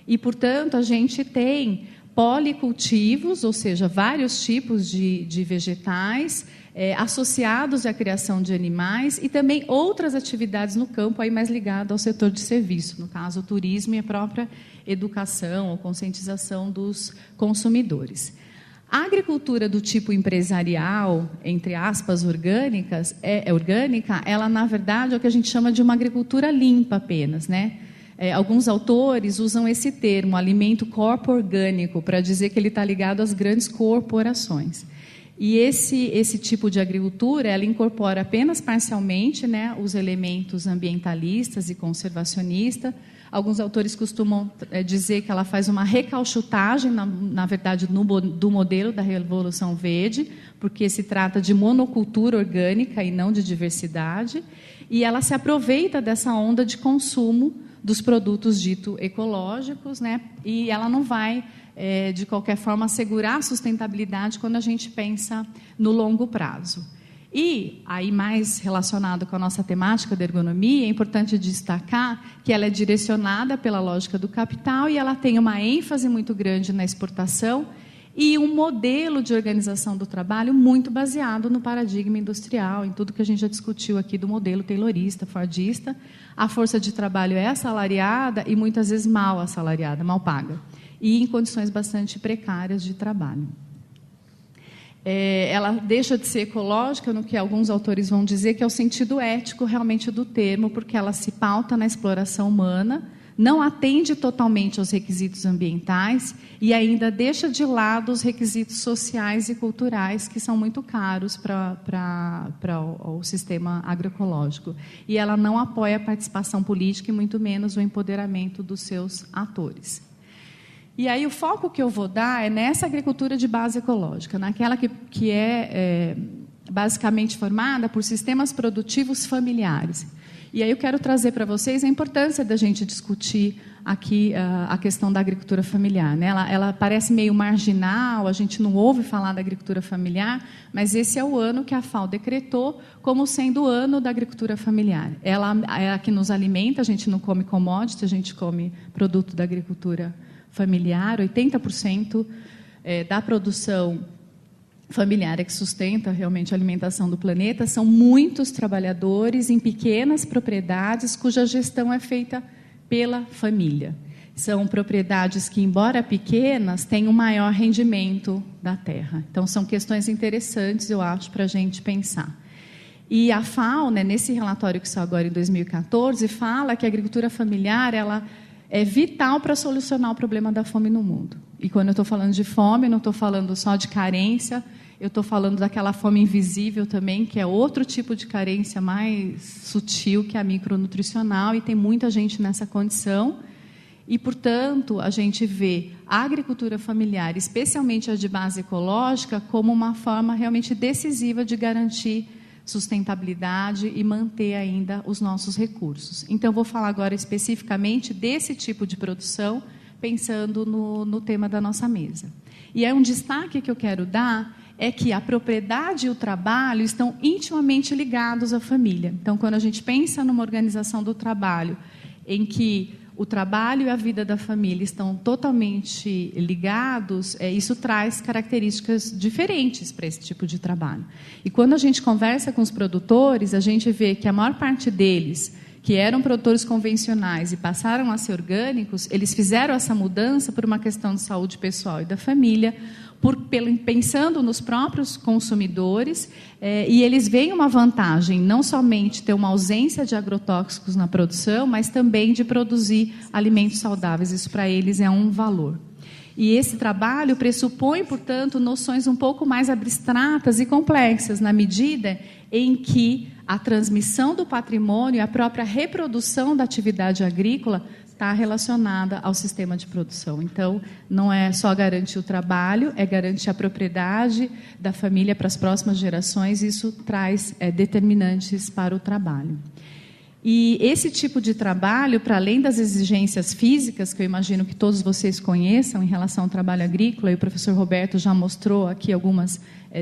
e, portanto, a gente tem policultivos, ou seja, vários tipos de vegetais associados à criação de animais e também outras atividades no campo aí mais ligadas ao setor de serviço, no caso o turismo e a própria educação ou conscientização dos consumidores. A agricultura do tipo empresarial, entre aspas, orgânica, ela, na verdade, é o que a gente chama de uma agricultura limpa apenas, né? Alguns autores usam esse termo, alimento corpo-orgânico, para dizer que ele está ligado às grandes corporações. E esse tipo de agricultura, ela incorpora apenas parcialmente, né, os elementos ambientalistas e conservacionistas. Alguns autores costumam dizer que ela faz uma recauchutagem, na verdade, do modelo da Revolução Verde, porque se trata de monocultura orgânica e não de diversidade, e ela se aproveita dessa onda de consumo dos produtos dito ecológicos, né? E ela não vai, de qualquer forma, assegurar a sustentabilidade quando a gente pensa no longo prazo. E, aí mais relacionado com a nossa temática da ergonomia, é importante destacar que ela é direcionada pela lógica do capital e ela tem uma ênfase muito grande na exportação e um modelo de organização do trabalho muito baseado no paradigma industrial, em tudo que a gente já discutiu aqui do modelo taylorista, fordista. A força de trabalho é assalariada e muitas vezes mal assalariada, mal paga, e em condições bastante precárias de trabalho. Ela deixa de ser ecológica no que alguns autores vão dizer que é o sentido ético realmente do termo, porque ela se pauta na exploração humana, não atende totalmente aos requisitos ambientais e ainda deixa de lado os requisitos sociais e culturais que são muito caros para o sistema agroecológico. E ela não apoia a participação política e muito menos o empoderamento dos seus atores. E aí o foco que eu vou dar é nessa agricultura de base ecológica, naquela que é basicamente formada por sistemas produtivos familiares. E aí eu quero trazer para vocês a importância da gente discutir aqui a questão da agricultura familiar, né? Ela parece meio marginal, a gente não ouve falar da agricultura familiar, mas esse é o ano que a FAO decretou como sendo o ano da agricultura familiar. Ela é a que nos alimenta, a gente não come commodity, a gente come produto da agricultura familiar. 80% da produção familiar é que sustenta realmente a alimentação do planeta. São muitos trabalhadores em pequenas propriedades cuja gestão é feita pela família. São propriedades que, embora pequenas, têm um maior rendimento da terra. Então, são questões interessantes, eu acho, para a gente pensar. E a FAO, né, nesse relatório que saiu agora em 2014, fala que a agricultura familiar ela é vital para solucionar o problema da fome no mundo. E quando eu estou falando de fome, eu não estou falando só de carência, eu estou falando daquela fome invisível também, que é outro tipo de carência mais sutil, que é a micronutricional, e tem muita gente nessa condição. E, portanto, a gente vê a agricultura familiar, especialmente a de base ecológica, como uma forma realmente decisiva de garantir sustentabilidade e manter ainda os nossos recursos. Então, eu vou falar agora especificamente desse tipo de produção, pensando no tema da nossa mesa. E aí um destaque que eu quero dar é que a propriedade e o trabalho estão intimamente ligados à família. Então, quando a gente pensa numa organização do trabalho em que o trabalho e a vida da família estão totalmente ligados, isso traz características diferentes para esse tipo de trabalho. E quando a gente conversa com os produtores, a gente vê que a maior parte deles que eram produtores convencionais e passaram a ser orgânicos, eles fizeram essa mudança por uma questão de saúde pessoal e da família, pensando nos próprios consumidores, e eles veem uma vantagem, não somente ter uma ausência de agrotóxicos na produção, mas também de produzir alimentos saudáveis. Isso para eles é um valor. E esse trabalho pressupõe, portanto, noções um pouco mais abstratas e complexas, na medida em que a transmissão do patrimônio e a própria reprodução da atividade agrícola está relacionada ao sistema de produção. Então, não é só garantir o trabalho, é garantir a propriedade da família para as próximas gerações, e isso traz determinantes para o trabalho. E esse tipo de trabalho, para além das exigências físicas, que eu imagino que todos vocês conheçam em relação ao trabalho agrícola, e o professor Roberto já mostrou aqui algumas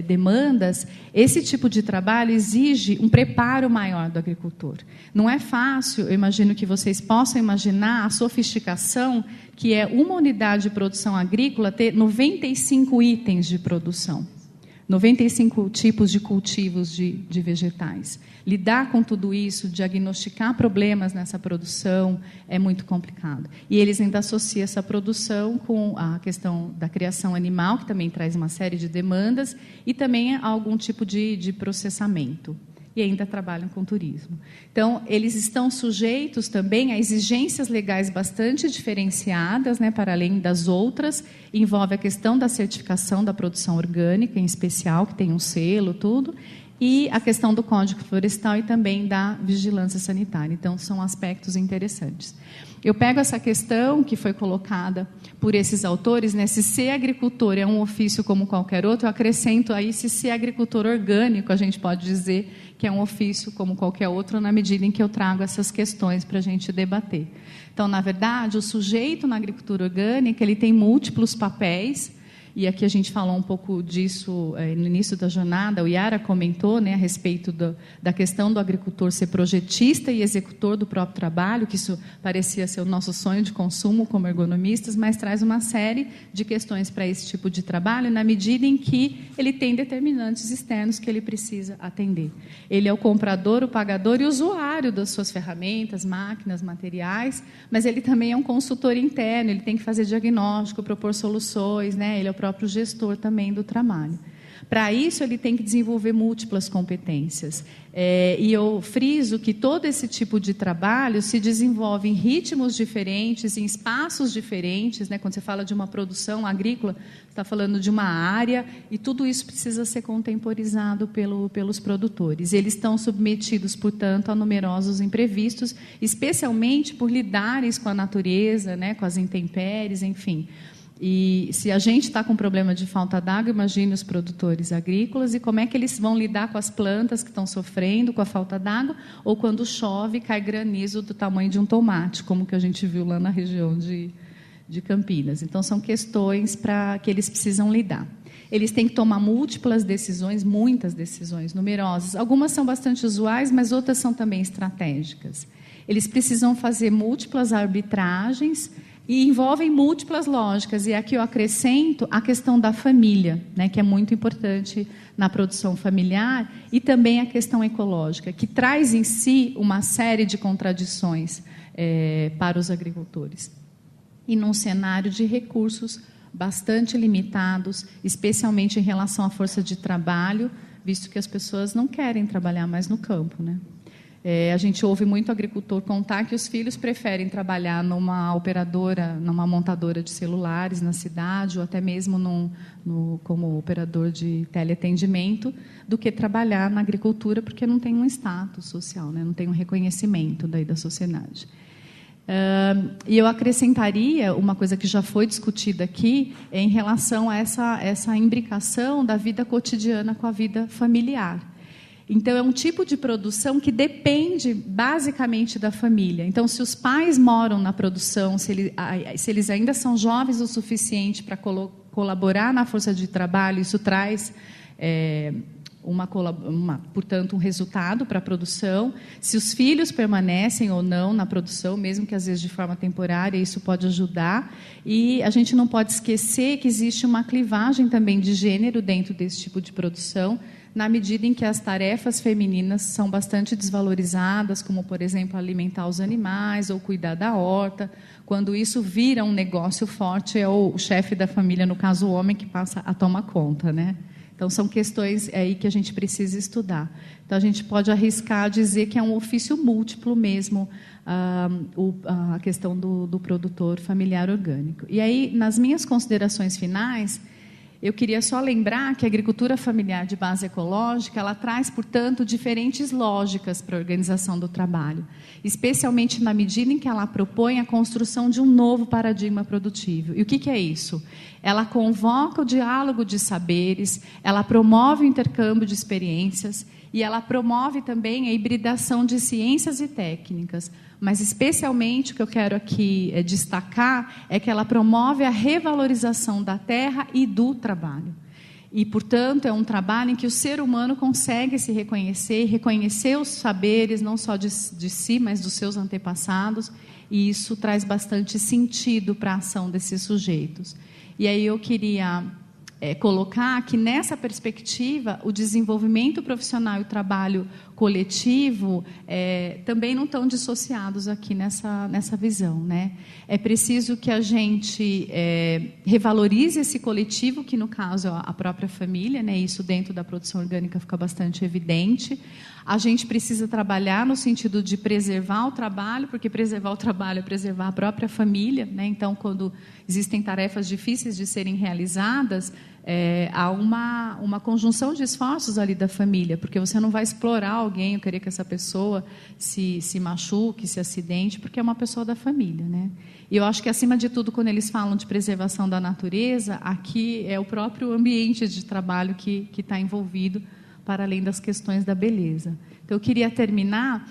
demandas, esse tipo de trabalho exige um preparo maior do agricultor. Não é fácil, eu imagino que vocês possam imaginar a sofisticação que é uma unidade de produção agrícola ter 95 itens de produção. 95 tipos de cultivos de vegetais. Lidar com tudo isso, diagnosticar problemas nessa produção é muito complicado. E eles ainda associam essa produção com a questão da criação animal, que também traz uma série de demandas, e também algum tipo de processamento. E ainda trabalham com turismo. Então, eles estão sujeitos também a exigências legais bastante diferenciadas, né, para além das outras. Envolve a questão da certificação da produção orgânica, em especial, que tem um selo, tudo, e a questão do Código Florestal e também da vigilância sanitária. Então, são aspectos interessantes. Eu pego essa questão que foi colocada por esses autores, né, se ser agricultor é um ofício como qualquer outro, eu acrescento aí, se ser agricultor orgânico, a gente pode dizer que é um ofício como qualquer outro, na medida em que eu trago essas questões para a gente debater. Então, na verdade, o sujeito na agricultura orgânica, ele tem múltiplos papéis, e aqui a gente falou um pouco disso no início da jornada, o Yara comentou, né, a respeito da questão do agricultor ser projetista e executor do próprio trabalho, que isso parecia ser o nosso sonho de consumo como ergonomistas, mas traz uma série de questões para esse tipo de trabalho, na medida em que ele tem determinantes externos que ele precisa atender. Ele é o comprador, o pagador e o usuário das suas ferramentas, máquinas, materiais, mas ele também é um consultor interno, ele tem que fazer diagnóstico, propor soluções, né, ele é o próprio gestor também do trabalho. Para isso, ele tem que desenvolver múltiplas competências. E eu friso que todo esse tipo de trabalho se desenvolve em ritmos diferentes, em espaços diferentes, né? Quando você fala de uma produção agrícola, você está falando de uma área, e tudo isso precisa ser contemporizado pelos produtores. Eles estão submetidos, portanto, a numerosos imprevistos, especialmente por lidarem com a natureza, né? Com as intempéries, enfim. E se a gente está com problema de falta d'água, imagine os produtores agrícolas e como é que eles vão lidar com as plantas que estão sofrendo com a falta d'água, ou quando chove cai granizo do tamanho de um tomate, como que a gente viu lá na região de Campinas. Então, são questões que eles precisam lidar. Eles têm que tomar múltiplas decisões, muitas decisões, numerosas. Algumas são bastante usuais, mas outras são também estratégicas. Eles precisam fazer múltiplas arbitragens, e envolvem múltiplas lógicas, e aqui eu acrescento a questão da família, né, que é muito importante na produção familiar, e também a questão ecológica, que traz em si uma série de contradições para os agricultores. E num cenário de recursos bastante limitados, especialmente em relação à força de trabalho, visto que as pessoas não querem trabalhar mais no campo, né? A gente ouve muito agricultor contar que os filhos preferem trabalhar numa operadora, numa montadora de celulares na cidade, ou até mesmo como operador de teleatendimento, do que trabalhar na agricultura, porque não tem um status social, né? Não tem um reconhecimento daí da sociedade. E eu acrescentaria uma coisa que já foi discutida aqui, em relação a essa imbricação da vida cotidiana com a vida familiar. Então, é um tipo de produção que depende basicamente da família. Então, se os pais moram na produção, se eles ainda são jovens o suficiente para colaborar na força de trabalho, isso traz portanto, um resultado para a produção, se os filhos permanecem ou não na produção, mesmo que às vezes de forma temporária, isso pode ajudar. E a gente não pode esquecer que existe uma clivagem também de gênero dentro desse tipo de produção, na medida em que as tarefas femininas são bastante desvalorizadas, como, por exemplo, alimentar os animais ou cuidar da horta. Quando isso vira um negócio forte, é o chefe da família, no caso o homem, que passa a tomar conta, né? Então, são questões aí que a gente precisa estudar. Então, a gente pode arriscar dizer que é um ofício múltiplo mesmo, a questão do produtor familiar orgânico. E aí, nas minhas considerações finais, eu queria só lembrar que a agricultura familiar de base ecológica, ela traz, portanto, diferentes lógicas para a organização do trabalho, especialmente na medida em que ela propõe a construção de um novo paradigma produtivo. E o que é isso? Ela convoca o diálogo de saberes, ela promove o intercâmbio de experiências e ela promove também a hibridação de ciências e técnicas. Mas, especialmente, o que eu quero aqui destacar é que ela promove a revalorização da terra e do trabalho. E, portanto, é um trabalho em que o ser humano consegue se reconhecer, reconhecer os saberes, não só de si, mas dos seus antepassados, e isso traz bastante sentido para a ação desses sujeitos. E aí eu queria colocar que, nessa perspectiva, o desenvolvimento profissional e o trabalho coletivo também não estão dissociados aqui nessa visão, né? É preciso que a gente revalorize esse coletivo, que no caso é a própria família, né? Isso dentro da produção orgânica fica bastante evidente. A gente precisa trabalhar no sentido de preservar o trabalho, porque preservar o trabalho é preservar a própria família, né? Então, quando existem tarefas difíceis de serem realizadas, há uma conjunção de esforços ali da família, porque você não vai explorar alguém, eu queria que essa pessoa se machuque, se acidente, porque é uma pessoa da família, né? E eu acho que, acima de tudo, quando eles falam de preservação da natureza, aqui é o próprio ambiente de trabalho que está envolvido, para além das questões da beleza. Então, eu queria terminar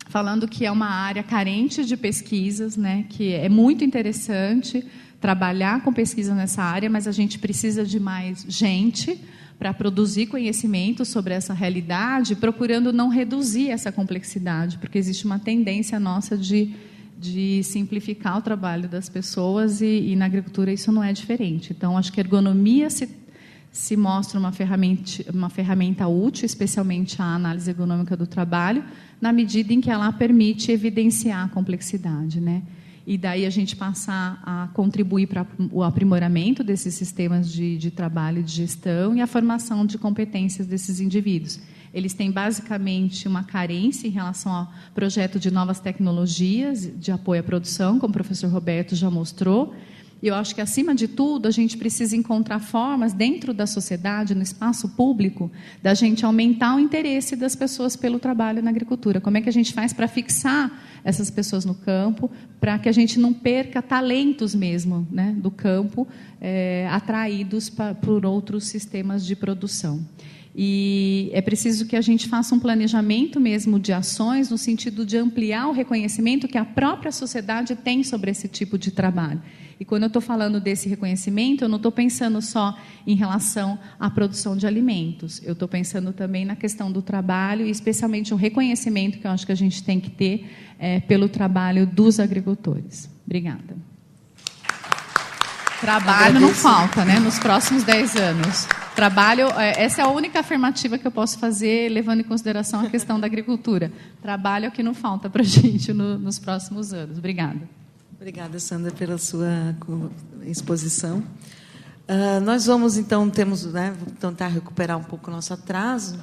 falando que é uma área carente de pesquisas, né, que é muito interessante trabalhar com pesquisa nessa área, mas a gente precisa de mais gente para produzir conhecimento sobre essa realidade, procurando não reduzir essa complexidade, porque existe uma tendência nossa de simplificar o trabalho das pessoas e na agricultura isso não é diferente. Então, acho que a ergonomia se mostra uma ferramenta útil, especialmente a análise ergonômica do trabalho, na medida em que ela permite evidenciar a complexidade, né? E daí a gente passar a contribuir para o aprimoramento desses sistemas de trabalho e de gestão e a formação de competências desses indivíduos. Eles têm basicamente uma carência em relação ao projeto de novas tecnologias de apoio à produção, como o professor Roberto já mostrou. E eu acho que, acima de tudo, a gente precisa encontrar formas, dentro da sociedade, no espaço público, da gente aumentar o interesse das pessoas pelo trabalho na agricultura. Como é que a gente faz para fixar essas pessoas no campo, para que a gente não perca talentos mesmo, né, do campo, atraídos por outros sistemas de produção. E é preciso que a gente faça um planejamento mesmo de ações, no sentido de ampliar o reconhecimento que a própria sociedade tem sobre esse tipo de trabalho. E quando eu estou falando desse reconhecimento, eu não estou pensando só em relação à produção de alimentos. Eu estou pensando também na questão do trabalho, e especialmente o reconhecimento que eu acho que a gente tem que ter pelo trabalho dos agricultores. Obrigada. Trabalho não falta, né? Nos próximos 10 anos. Trabalho, essa é a única afirmativa que eu posso fazer, levando em consideração a questão da agricultura. Trabalho é o que não falta para a gente nos próximos anos. Obrigada. Obrigada, Sandra, pela sua exposição. Nós vamos, então, tentar recuperar um pouco o nosso atraso.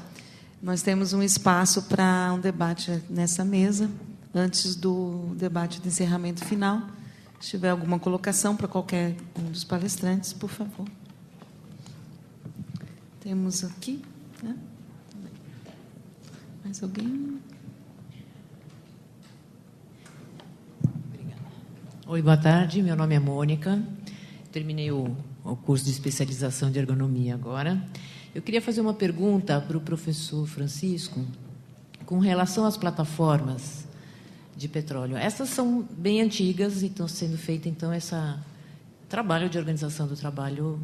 Nós temos um espaço para um debate nessa mesa, antes do debate de encerramento final. Se tiver alguma colocação para qualquer um dos palestrantes, por favor. Temos aqui, né? Mais alguém? Oi, boa tarde. Meu nome é Mônica. Terminei o curso de especialização de ergonomia agora. Eu queria fazer uma pergunta para o professor Francisco com relação às plataformas de petróleo. Essas são bem antigas e estão sendo feito, então, esse trabalho de organização do trabalho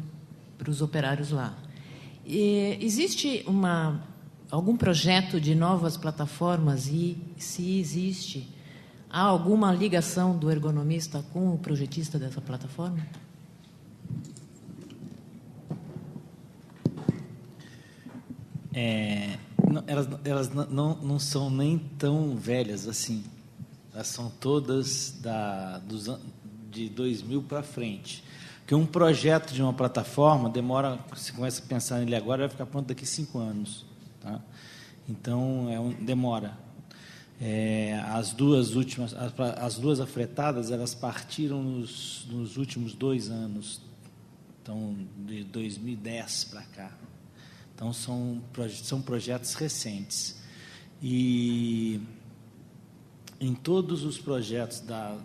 para os operários lá. Existe algum projeto de novas plataformas e, se existe, há alguma ligação do ergonomista com o projetista dessa plataforma? Elas não são nem tão velhas assim. Elas são todas de 2000 para frente. Porque um projeto de uma plataforma demora, se começa a pensar nele agora, vai ficar pronto daqui a 5 anos. Tá? Então, demora. As duas afretadas, elas partiram nos últimos 2 anos, então, de 2010 para cá. Então, são projetos recentes. E em todos os projetos da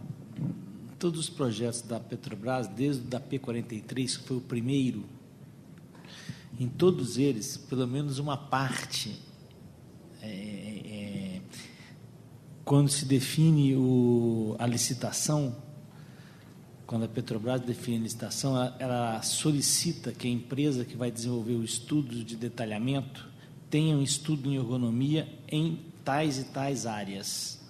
Petrobras, desde o da P43, que foi o primeiro, em todos eles, pelo menos uma parte, quando se define a licitação, quando a Petrobras define a licitação, ela solicita que a empresa que vai desenvolver o estudo de detalhamento tenha um estudo em ergonomia em tais e tais áreas.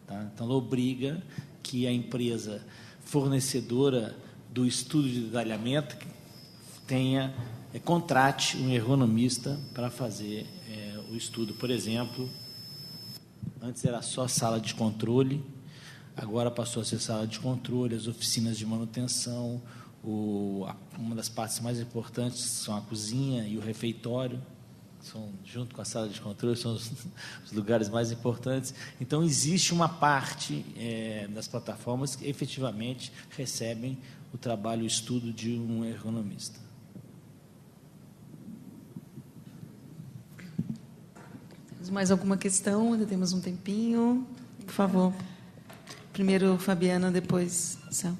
Tá? Então, ela obriga que a empresa fornecedora do estudo de detalhamento contrate um ergonomista para fazer o estudo. Por exemplo, antes era só sala de controle, agora passou a ser sala de controle, as oficinas de manutenção, uma das partes mais importantes são a cozinha e o refeitório, junto com a sala de controle, são os lugares mais importantes. Então, existe uma parte das plataformas que efetivamente recebem o trabalho, o estudo de um ergonomista. Temos mais alguma questão? Ainda temos um tempinho. Por favor. Primeiro, Fabiana, depois, Céu.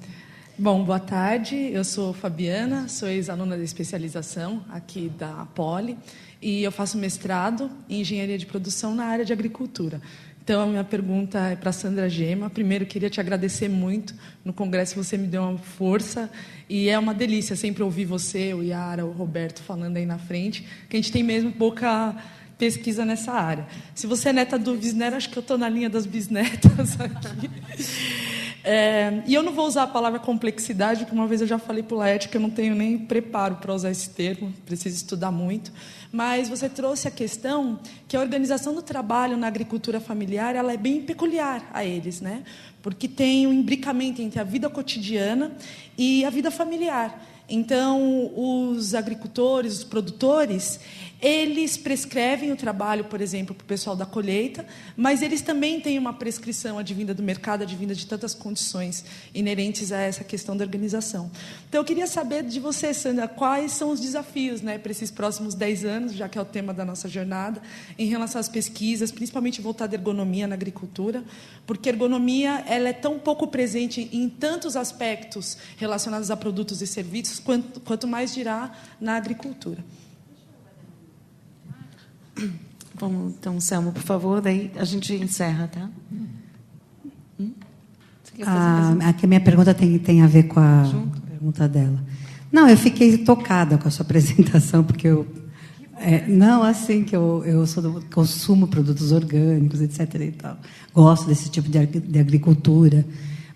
Bom, boa tarde. Eu sou Fabiana, sou ex-aluna da especialização aqui da Poli e eu faço mestrado em engenharia de produção na área de agricultura. Então, a minha pergunta é para a Sandra Gema. Primeiro, queria te agradecer muito. No congresso você me deu uma força e é uma delícia sempre ouvir você, o Yara, o Roberto falando aí na frente, que a gente tem mesmo pouca pesquisa nessa área. Se você é neta do bisneto, acho que eu estou na linha das bisnetas aqui. E eu não vou usar a palavra complexidade, porque uma vez eu já falei para o Laerte que eu não tenho nem preparo para usar esse termo, preciso estudar muito. Mas você trouxe a questão que a organização do trabalho na agricultura familiar ela é bem peculiar a eles, né? Porque tem um imbricamento entre a vida cotidiana e a vida familiar. Então, os agricultores, os produtores, eles prescrevem o trabalho, por exemplo, para o pessoal da colheita, mas eles também têm uma prescrição advinda do mercado, advinda de tantas condições inerentes a essa questão da organização. Então, eu queria saber de você, Sandra, quais são os desafios, né, para esses próximos 10 anos, já que é o tema da nossa jornada, em relação às pesquisas, principalmente voltada à ergonomia na agricultura, porque a ergonomia ela é tão pouco presente em tantos aspectos relacionados a produtos e serviços, quanto mais dirá na agricultura. Vamos, então, Selma, por favor, daí a gente encerra, tá? Aqui a minha pergunta tem a ver com a pergunta dela. Não, eu fiquei tocada com a sua apresentação, porque que eu consumo produtos orgânicos, etc. e tal. Gosto desse tipo de agricultura.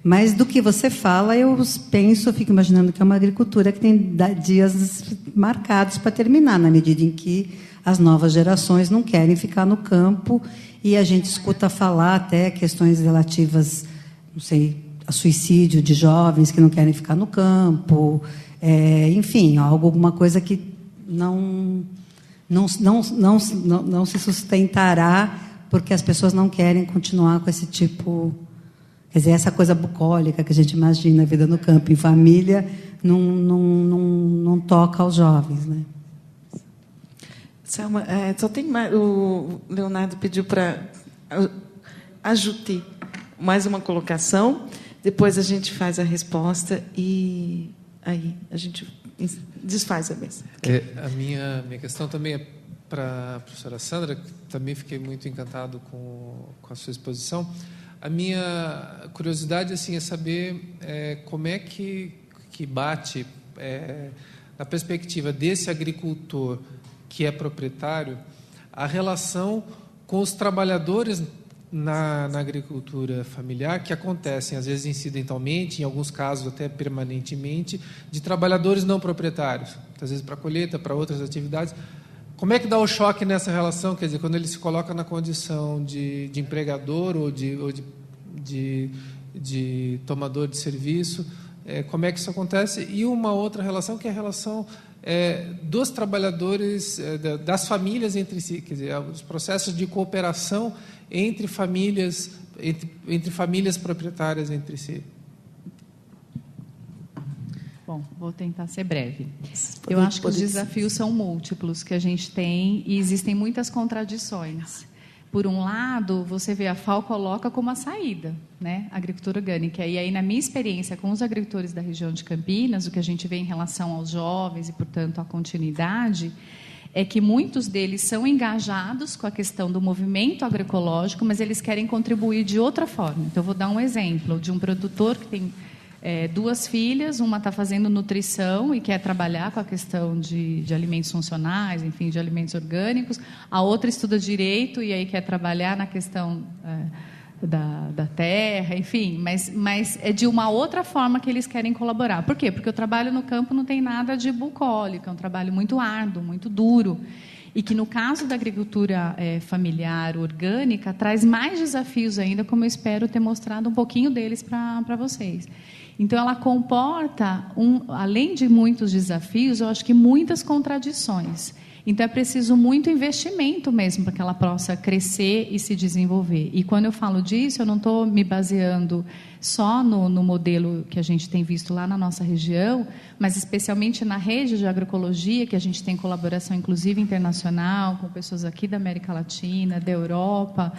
Mas do que você fala, eu fico imaginando que é uma agricultura que tem dias marcados para terminar, na medida em que as novas gerações não querem ficar no campo, e a gente escuta falar até questões relativas, não sei, a suicídio de jovens que não querem ficar no campo, enfim, alguma coisa que não se sustentará porque as pessoas não querem continuar com esse tipo... Quer dizer, essa coisa bucólica que a gente imagina a vida no campo, em família, não toca aos jovens, né? Selma, só tem mais... O Leonardo pediu para ajudar mais uma colocação, depois a gente faz a resposta e aí a gente desfaz a mesa. A minha questão também é para a professora Sandra, que também fiquei muito encantado com a sua exposição. A minha curiosidade assim, é saber como é que bate na perspectiva desse agricultor que é proprietário, a relação com os trabalhadores na agricultura familiar, que acontecem, às vezes, incidentalmente, em alguns casos até permanentemente, de trabalhadores não proprietários, às vezes para colheita, para outras atividades. Como é que dá o choque nessa relação? Quer dizer, quando ele se coloca na condição de empregador ou de tomador de serviço, como é que isso acontece? E uma outra relação, que é a relação dos trabalhadores, das famílias entre si, quer dizer, os processos de cooperação entre famílias proprietárias entre si. Bom, vou tentar ser breve. Eu acho que os desafios são múltiplos que a gente tem e existem muitas contradições. Por um lado, você vê a FAO coloca como a saída, né, a agricultura orgânica. E aí, na minha experiência com os agricultores da região de Campinas, o que a gente vê em relação aos jovens e, portanto, à continuidade, é que muitos deles são engajados com a questão do movimento agroecológico, mas eles querem contribuir de outra forma. Então, eu vou dar um exemplo de um produtor que tem 2 filhas, uma está fazendo nutrição e quer trabalhar com a questão de alimentos funcionais, enfim, de alimentos orgânicos. A outra estuda direito e aí quer trabalhar na questão da terra, enfim, mas é de uma outra forma que eles querem colaborar. Por quê? Porque o trabalho no campo não tem nada de bucólico, é um trabalho muito árduo, muito duro. E que, no caso da agricultura familiar orgânica, traz mais desafios ainda, como eu espero ter mostrado um pouquinho deles para vocês. Então, ela comporta, além de muitos desafios, eu acho que muitas contradições. Então, é preciso muito investimento mesmo para que ela possa crescer e se desenvolver. E quando eu falo disso, eu não estou me baseando só no modelo que a gente tem visto lá na nossa região, mas especialmente na rede de agroecologia, que a gente tem colaboração, inclusive, internacional, com pessoas aqui da América Latina, da Europa,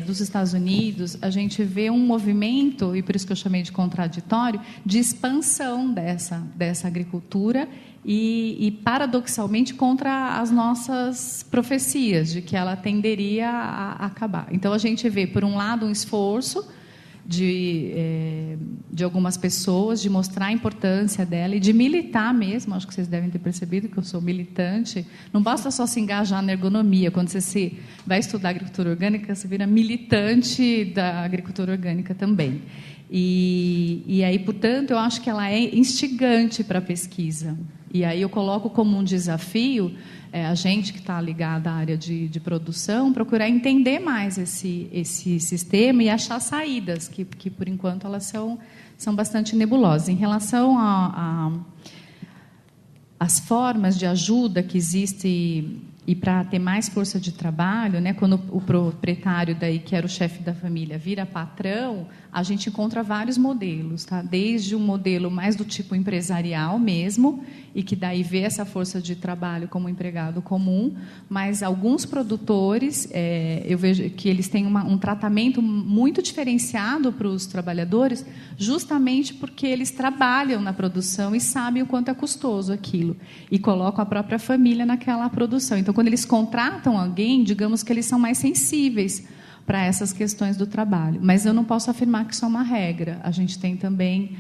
dos Estados Unidos. A gente vê um movimento, e por isso que eu chamei de contraditório, de expansão dessa agricultura e, paradoxalmente, contra as nossas profecias de que ela tenderia a acabar. Então, a gente vê, por um lado, um esforço de algumas pessoas, de mostrar a importância dela e de militar mesmo. Acho que vocês devem ter percebido que eu sou militante. Não basta só se engajar na ergonomia. Quando você vai estudar agricultura orgânica, você vira militante da agricultura orgânica também. E aí, portanto, eu acho que ela é instigante para a pesquisa. E aí eu coloco como um desafio a gente que está ligada à área de produção, procurar entender mais esse sistema e achar saídas, que por enquanto elas são bastante nebulosas. Em relação às formas de ajuda que existem e para ter mais força de trabalho, né, quando o proprietário, daí, que era o chefe da família, vira patrão, a gente encontra vários modelos, tá? Desde um modelo mais do tipo empresarial mesmo, e que daí vê essa força de trabalho como empregado comum, mas alguns produtores, eu vejo que eles têm um tratamento muito diferenciado para os trabalhadores, justamente porque eles trabalham na produção e sabem o quanto é custoso aquilo, e colocam a própria família naquela produção. Então, quando eles contratam alguém, digamos que eles são mais sensíveis para essas questões do trabalho. Mas eu não posso afirmar que isso é uma regra. A gente tem também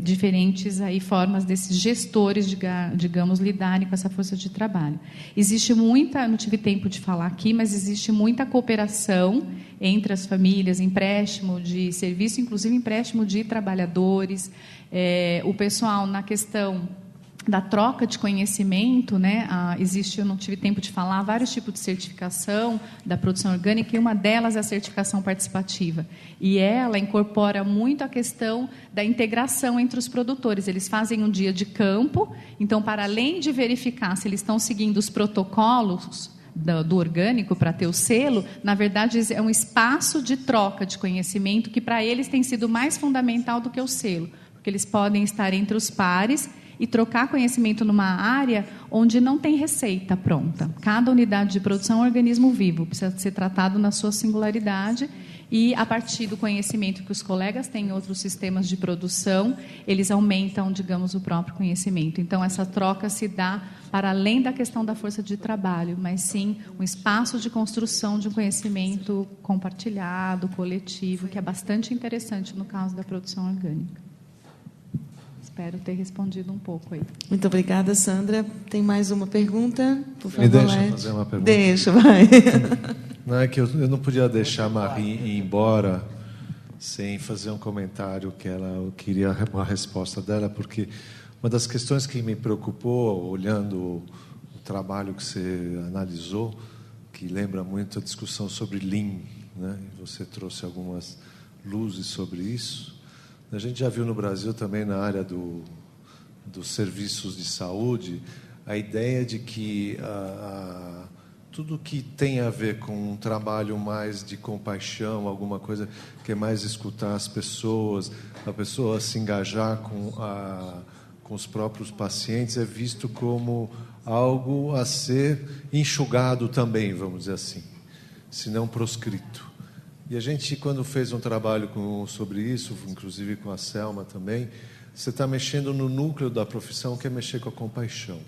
diferentes aí formas desses gestores, digamos, lidarem com essa força de trabalho. Existe muita, não tive tempo de falar aqui, mas existe muita cooperação entre as famílias, empréstimo de serviço, inclusive empréstimo de trabalhadores, o pessoal na questão da troca de conhecimento, né? Existe, eu não tive tempo de falar, vários tipos de certificação da produção orgânica, e uma delas é a certificação participativa. E ela incorpora muito a questão da integração entre os produtores. Eles fazem um dia de campo, então, para além de verificar se eles estão seguindo os protocolos do orgânico para ter o selo, na verdade, é um espaço de troca de conhecimento que, para eles, tem sido mais fundamental do que o selo, porque eles podem estar entre os pares e trocar conhecimento numa área onde não tem receita pronta. Cada unidade de produção é um organismo vivo, precisa ser tratado na sua singularidade, e a partir do conhecimento que os colegas têm em outros sistemas de produção, eles aumentam, digamos, o próprio conhecimento. Então, essa troca se dá para além da questão da força de trabalho, mas sim um espaço de construção de um conhecimento compartilhado, coletivo, que é bastante interessante no caso da produção orgânica. Espero ter respondido um pouco aí. Muito obrigada, Sandra. Tem mais uma pergunta? Por favor, Me deixa Lete. fazer uma pergunta? Deixa, vai. Não, é que eu não podia deixar a Marie ir embora sem fazer um comentário que eu queria uma resposta dela, porque uma das questões que me preocupou, olhando o trabalho que você analisou, que lembra muito a discussão sobre Lean, né? Você trouxe algumas luzes sobre isso. A gente já viu no Brasil também, na área dos serviços de saúde, a ideia de que tudo que tem a ver com um trabalho mais de compaixão, alguma coisa que é mais escutar as pessoas, a pessoa se engajar com os próprios pacientes, é visto como algo a ser enxugado também, vamos dizer assim, se não proscrito. E a gente, quando fez um trabalho sobre isso, inclusive com a Selma também, você está mexendo no núcleo da profissão, que é mexer com a compaixão,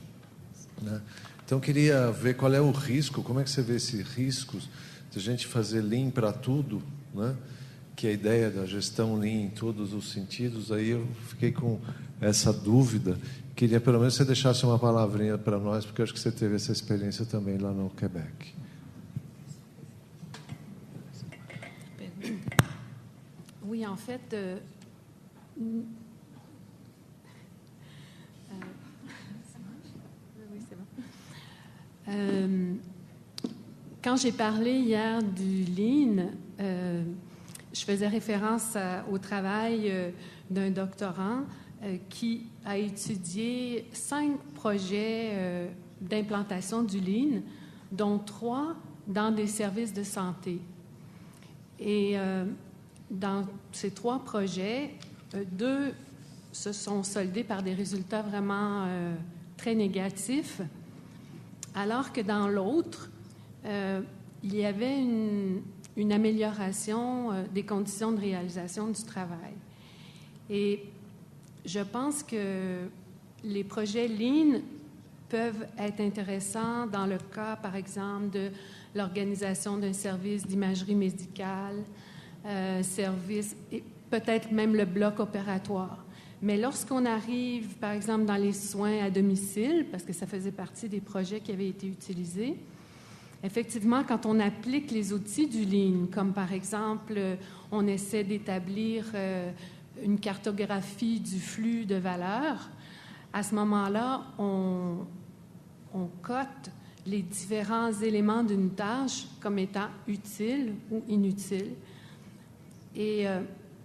né? Então, eu queria ver qual é o risco, como é que você vê esses riscos de a gente fazer Lean para tudo, né? Que é a ideia da gestão Lean em todos os sentidos. Aí eu fiquei com essa dúvida. Queria, pelo menos, que você deixasse uma palavrinha para nós, porque eu acho que você teve essa experiência também lá no Quebec. Oui, en fait, quand j'ai parlé hier du Lean, je faisais référence au travail d'un doctorant qui a étudié 5 projets d'implantation du Lean, dont 3 dans des services de santé. Et dans ces 3 projets, 2 se sont soldés par des résultats vraiment très négatifs, alors que dans l'autre, il y avait une amélioration des conditions de réalisation du travail. Et je pense que les projets Lean peuvent être intéressants dans le cas, par exemple, de l'organisation d'un service d'imagerie médicale, service, et peut-être même le bloc opératoire. Mais lorsqu'on arrive, par exemple, dans les soins à domicile, parce que ça faisait partie des projets qui avaient été utilisés, effectivement, quand on applique les outils du Lean, comme par exemple, on essaie d'établir une cartographie du flux de valeurs, à ce moment-là, on cote les différents éléments d'une tâche comme étant utiles ou inutiles. Et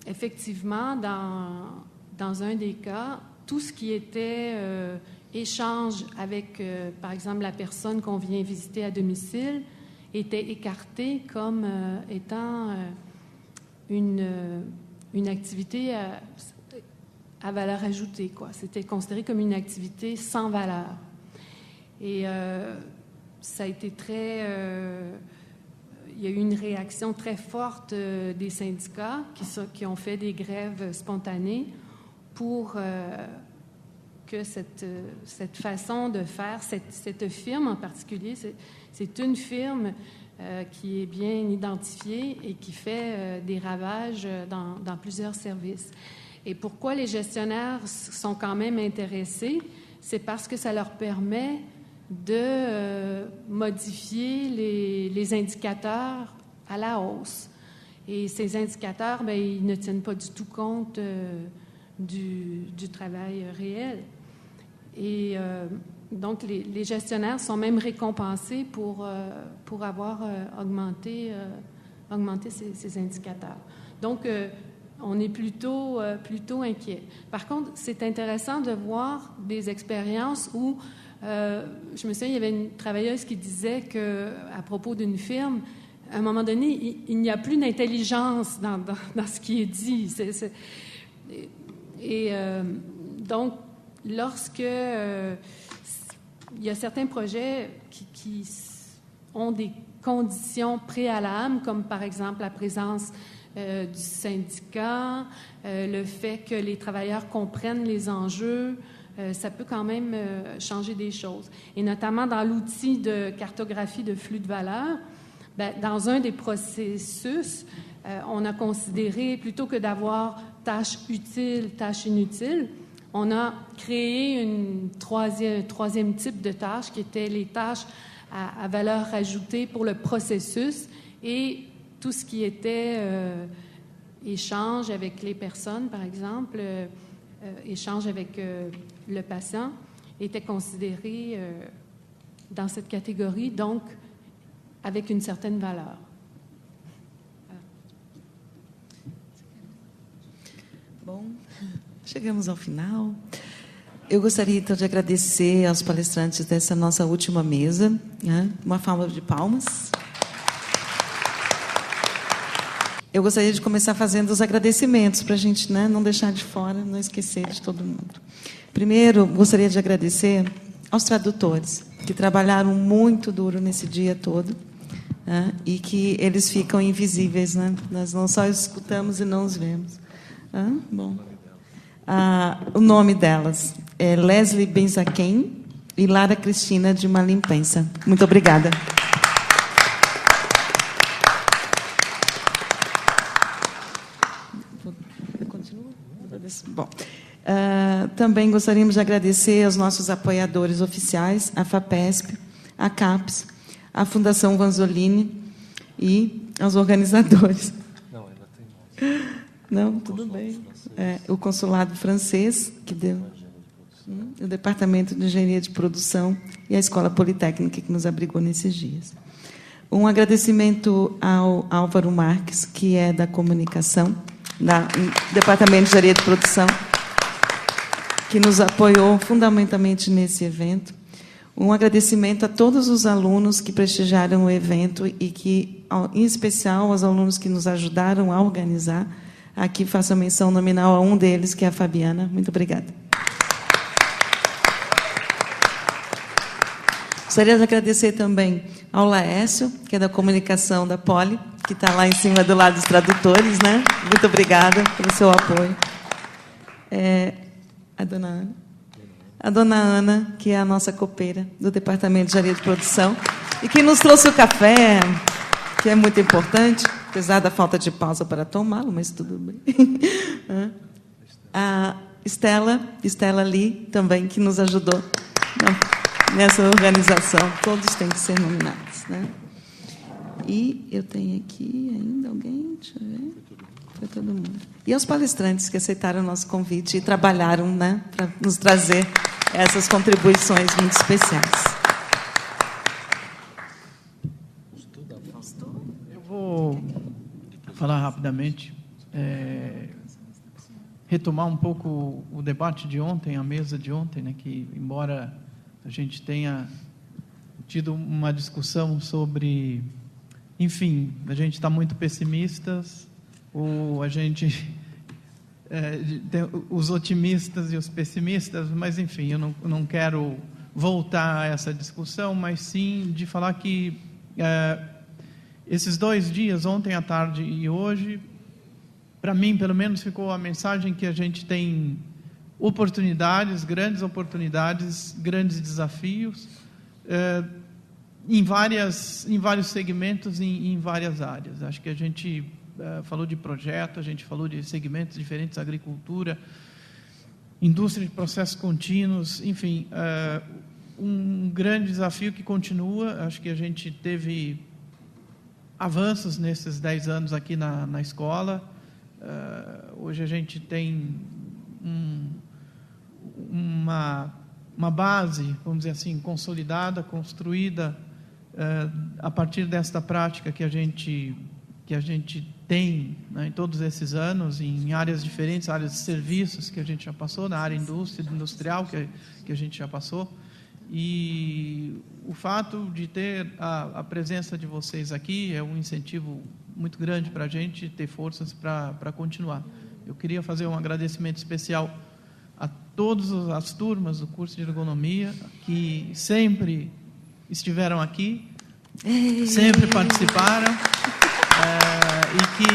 effectivement, dans un des cas, tout ce qui était échange avec, par exemple, la personne qu'on vient visiter à domicile était écarté comme étant une activité à valeur ajoutée, quoi. C'était considéré comme une activité sans valeur. Et ça a été il y a eu une réaction très forte des syndicats qui ont fait des grèves spontanées pour que cette façon de faire, cette firme en particulier, c'est une firme qui est bien identifiée et qui fait des ravages dans plusieurs services. Et pourquoi les gestionnaires sont quand même intéressés? C'est parce que ça leur permet de modifier les indicateurs à la hausse. Et ces indicateurs, bien, ils ne tiennent pas du tout compte du travail réel. Et donc, les gestionnaires sont même récompensés pour avoir augmenté ces indicateurs. Donc, on est plutôt inquiet. Par contre, c'est intéressant de voir des expériences où, je me souviens, il y avait une travailleuse qui disait qu'à propos d'une firme, à un moment donné, il n'y a plus d'intelligence dans ce qui est dit. Donc, lorsque il y a certains projets qui ont des conditions préalables, comme par exemple la présence du syndicat, le fait que les travailleurs comprennent les enjeux, ça peut quand même changer des choses. Et notamment dans l'outil de cartographie de flux de valeurs, bien, dans un des processus, on a considéré, plutôt que d'avoir tâches utiles, tâches inutiles, on a créé un troisième type de tâches qui étaient les tâches à valeur ajoutée pour le processus et tout ce qui était échange avec les personnes, par exemple, échange avec le patient, était considéré dans cette catégorie, donc avec une certaine valeur. Bom, chegamos ao final. Eu gostaria, então, de agradecer aos palestrantes dessa nossa última mesa. Né? Uma salva de palmas. Eu gostaria de começar fazendo os agradecimentos, para a gente, né, não deixar de fora, não esquecer de todo mundo. Primeiro, gostaria de agradecer aos tradutores, que trabalharam muito duro nesse dia todo, né, e que eles ficam invisíveis. Né? Nós não só escutamos e não os vemos. Bom. O nome delas é Leslie Benzaquem e Lara Cristina de Malimpensa. Muito obrigada. Continua? Bom, também gostaríamos de agradecer aos nossos apoiadores oficiais, a FAPESP, a CAPES, a Fundação Vanzolini e aos organizadores. Não, ainda tem mais. Não, tudo bem. O Consulado Francês, que deu, o Departamento de Engenharia de Produção e a Escola Politécnica, que nos abrigou nesses dias. Um agradecimento ao Álvaro Marques, que é da Comunicação, do Departamento de Engenharia de Produção, que nos apoiou fundamentalmente nesse evento. Um agradecimento a todos os alunos que prestigiaram o evento e que, em especial, aos alunos que nos ajudaram a organizar. Aqui faço a menção nominal a um deles, que é a Fabiana. Muito obrigada. Gostaria de agradecer também ao Laércio, que é da comunicação da Poli, que está lá em cima do lado dos tradutores. Né? Muito obrigada pelo seu apoio. A dona Ana, que é a nossa copeira do Departamento de Engenharia de Produção, e que nos trouxe o café, que é muito importante, apesar da falta de pausa para tomá-lo, mas tudo bem. A Estela Lee, também, que nos ajudou nessa organização. Todos têm que ser nominados. Né? E eu tenho aqui ainda alguém? Deixa eu ver. Foi todo mundo. E aos palestrantes que aceitaram o nosso convite e trabalharam, né, para nos trazer essas contribuições muito especiais. Eu vou falar rapidamente, retomar um pouco o debate de ontem, a mesa de ontem, né, que, embora a gente tenha tido uma discussão sobre, enfim, a gente está muito pessimistas, ou a gente tem os otimistas e os pessimistas, mas, enfim, eu não quero voltar a essa discussão, mas sim de falar que esses 2 dias, ontem à tarde e hoje, para mim, pelo menos, ficou a mensagem que a gente tem oportunidades, grandes desafios, em vários segmentos, em várias áreas. Acho que a gente falou de projeto, a gente falou de segmentos diferentes, agricultura, indústria de processos contínuos, enfim, um grande desafio que continua. Acho que a gente teve avanços nesses 10 anos aqui na escola. Hoje a gente tem uma base, vamos dizer assim, consolidada, construída a partir desta prática que a gente tem, né, em todos esses anos, em áreas diferentes, áreas de serviços que a gente já passou, na área industrial que a gente já passou. E o fato de ter a presença de vocês aqui é um incentivo muito grande para a gente ter forças para continuar. Eu queria fazer um agradecimento especial a todas as turmas do curso de ergonomia que sempre estiveram aqui, sempre participaram, e que,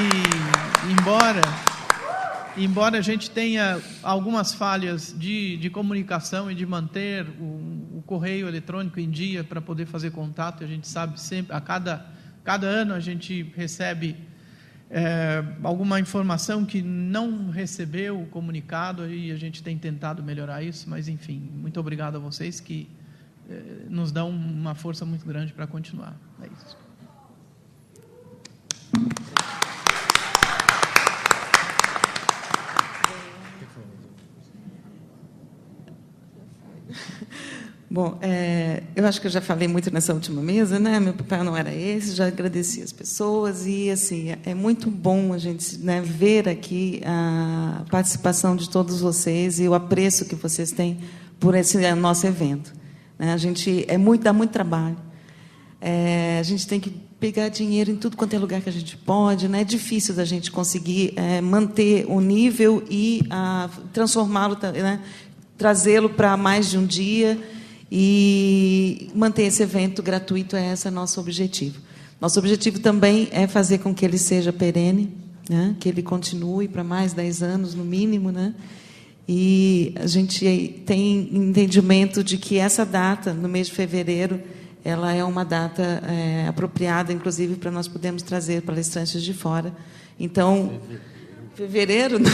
embora a gente tenha algumas falhas de comunicação e de manter o correio eletrônico em dia para poder fazer contato, a gente sabe sempre, a cada ano a gente recebe alguma informação que não recebeu o comunicado, e a gente tem tentado melhorar isso, mas, enfim, muito obrigado a vocês que nos dão uma força muito grande para continuar. É isso. Bom, eu acho que eu já falei muito nessa última mesa, né? Meu papel não era esse, já agradeci as pessoas e, assim, é muito bom a gente, né, ver aqui a participação de todos vocês e o apreço que vocês têm por esse nosso evento. Né? A gente dá muito trabalho. A gente tem que pegar dinheiro em tudo quanto é lugar que a gente pode, né? É difícil da gente conseguir manter o nível e transformá-lo, né? Trazê-lo para mais de um dia. E manter esse evento gratuito é esse nosso objetivo. Nosso objetivo também é fazer com que ele seja perene, né? Que ele continue para mais 10 anos, no mínimo. Né? E a gente tem entendimento de que essa data, no mês de fevereiro, ela é uma data apropriada, inclusive, para nós podermos trazer palestrantes de fora. Então, fevereiro? Não.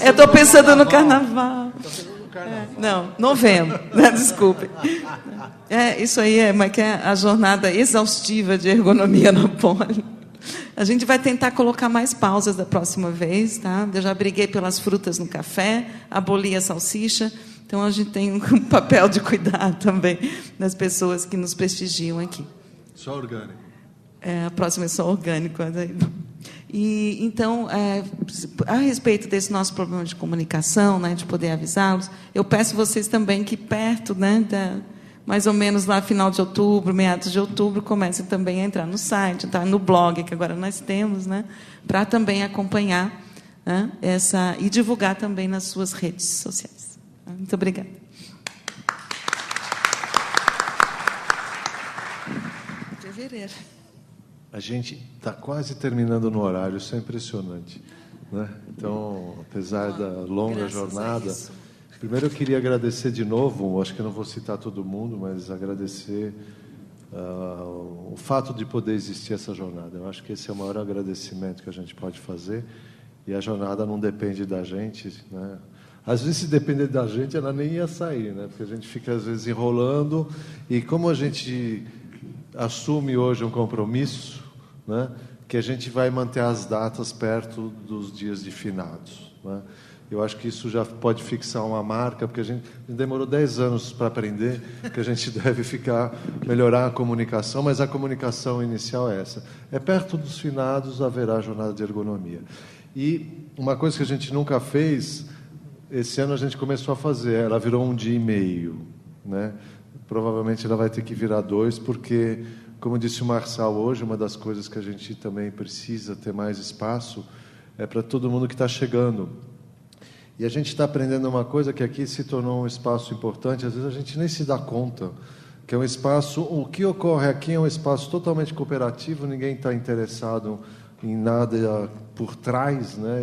Eu estou pensando no carnaval. Não, novembro, né? Desculpe. Isso aí que é a jornada exaustiva de ergonomia na Poli. A gente vai tentar colocar mais pausas da próxima vez, tá? Eu já briguei pelas frutas no café, aboli a salsicha, então a gente tem um papel de cuidar também das pessoas que nos prestigiam aqui. Só orgânico. A próxima é só orgânico. E, então, a respeito desse nosso problema de comunicação, né, de poder avisá-los, eu peço vocês também que perto, né, mais ou menos lá final de outubro, meados de outubro, comecem também a entrar no site, tá, no blog que agora nós temos, né, para também acompanhar, né, e divulgar também nas suas redes sociais. Muito obrigada. Fevereiro. A gente está quase terminando no horário, isso é impressionante. Né? Então, apesar da longa jornada, primeiro eu queria agradecer de novo, acho que eu não vou citar todo mundo, mas agradecer o fato de poder existir essa jornada. Eu acho que esse é o maior agradecimento que a gente pode fazer, e a jornada não depende da gente. Né? Às vezes, se depender da gente, ela nem ia sair, né? Porque a gente fica, às vezes, enrolando, e como a gente assume hoje um compromisso, né, que a gente vai manter as datas perto dos dias de finados. Né? Eu acho que isso já pode fixar uma marca, porque a gente demorou 10 anos para aprender que a gente deve melhorar a comunicação, mas a comunicação inicial é essa. É perto dos finados, haverá a jornada de ergonomia. E uma coisa que a gente nunca fez, esse ano a gente começou a fazer, ela virou 1 dia e meio. Né? Provavelmente ela vai ter que virar 2, porque, como disse o Marçal hoje, uma das coisas que a gente também precisa ter mais espaço é para todo mundo que está chegando. E a gente está aprendendo uma coisa que aqui se tornou um espaço importante, às vezes a gente nem se dá conta, que é um espaço, o que ocorre aqui é um espaço totalmente cooperativo, ninguém está interessado em nada por trás, né?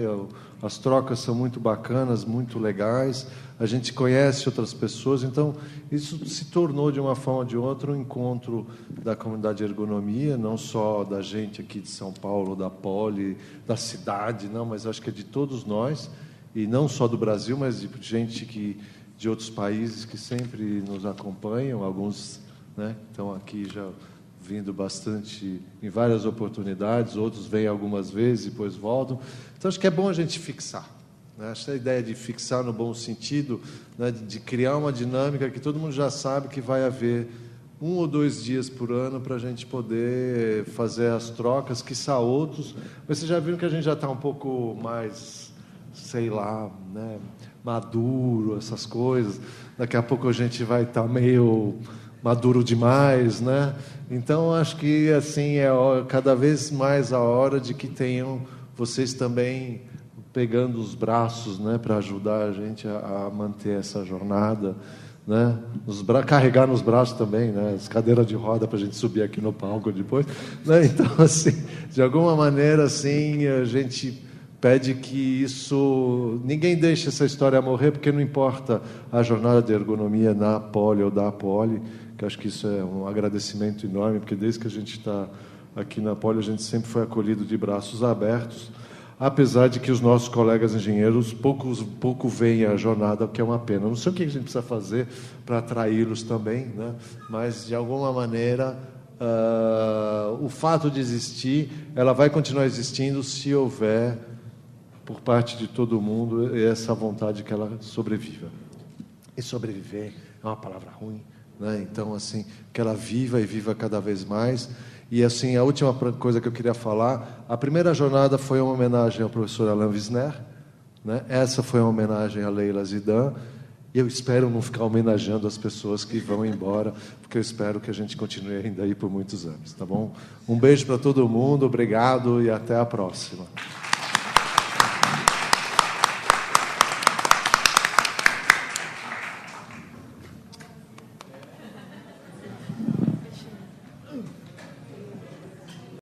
As trocas são muito bacanas, muito legais, a gente conhece outras pessoas, então isso se tornou, de uma forma ou de outra, um encontro da comunidade de ergonomia, não só da gente aqui de São Paulo, da Poli, da cidade, não, mas acho que é de todos nós, e não só do Brasil, mas de gente de outros países que sempre nos acompanham, alguns, né, estão aqui já vindo bastante em várias oportunidades, outros vêm algumas vezes e depois voltam. Então, acho que é bom a gente fixar. Né? Acho que a ideia de fixar no bom sentido, né, de criar uma dinâmica que todo mundo já sabe que vai haver 1 ou 2 dias por ano para a gente poder fazer as trocas, quiçá outros. Mas vocês já viram que a gente já está um pouco mais, sei lá, né, maduro, essas coisas. Daqui a pouco a gente vai estar meio maduro demais, né? Então, acho que assim é cada vez mais a hora de que tenham vocês também pegando os braços, né, para ajudar a gente a manter essa jornada, né? Carregar nos braços também, né? As cadeiras de roda para a gente subir aqui no palco depois, né? Então, assim, de alguma maneira, assim, a gente pede que ninguém deixe essa história morrer, porque não importa a jornada de ergonomia na Poli ou da Poli, que acho que isso é um agradecimento enorme, porque desde que a gente está aqui na Poli a gente sempre foi acolhido de braços abertos, apesar de que os nossos colegas engenheiros pouco veem a jornada, o que é uma pena. Não sei o que a gente precisa fazer para atraí-los também, né? Mas, de alguma maneira, o fato de existir, ela vai continuar existindo se houver, por parte de todo mundo, essa vontade que ela sobreviva. E sobreviver é uma palavra ruim, né? Então, assim, que ela viva e viva cada vez mais. E, assim, a última coisa que eu queria falar, a primeira jornada foi uma homenagem ao professor Alain Wisner, né? Essa foi uma homenagem a Leila Zidan, e eu espero não ficar homenageando as pessoas que vão embora, porque eu espero que a gente continue ainda aí por muitos anos, tá bom? Um beijo para todo mundo, obrigado e até a próxima.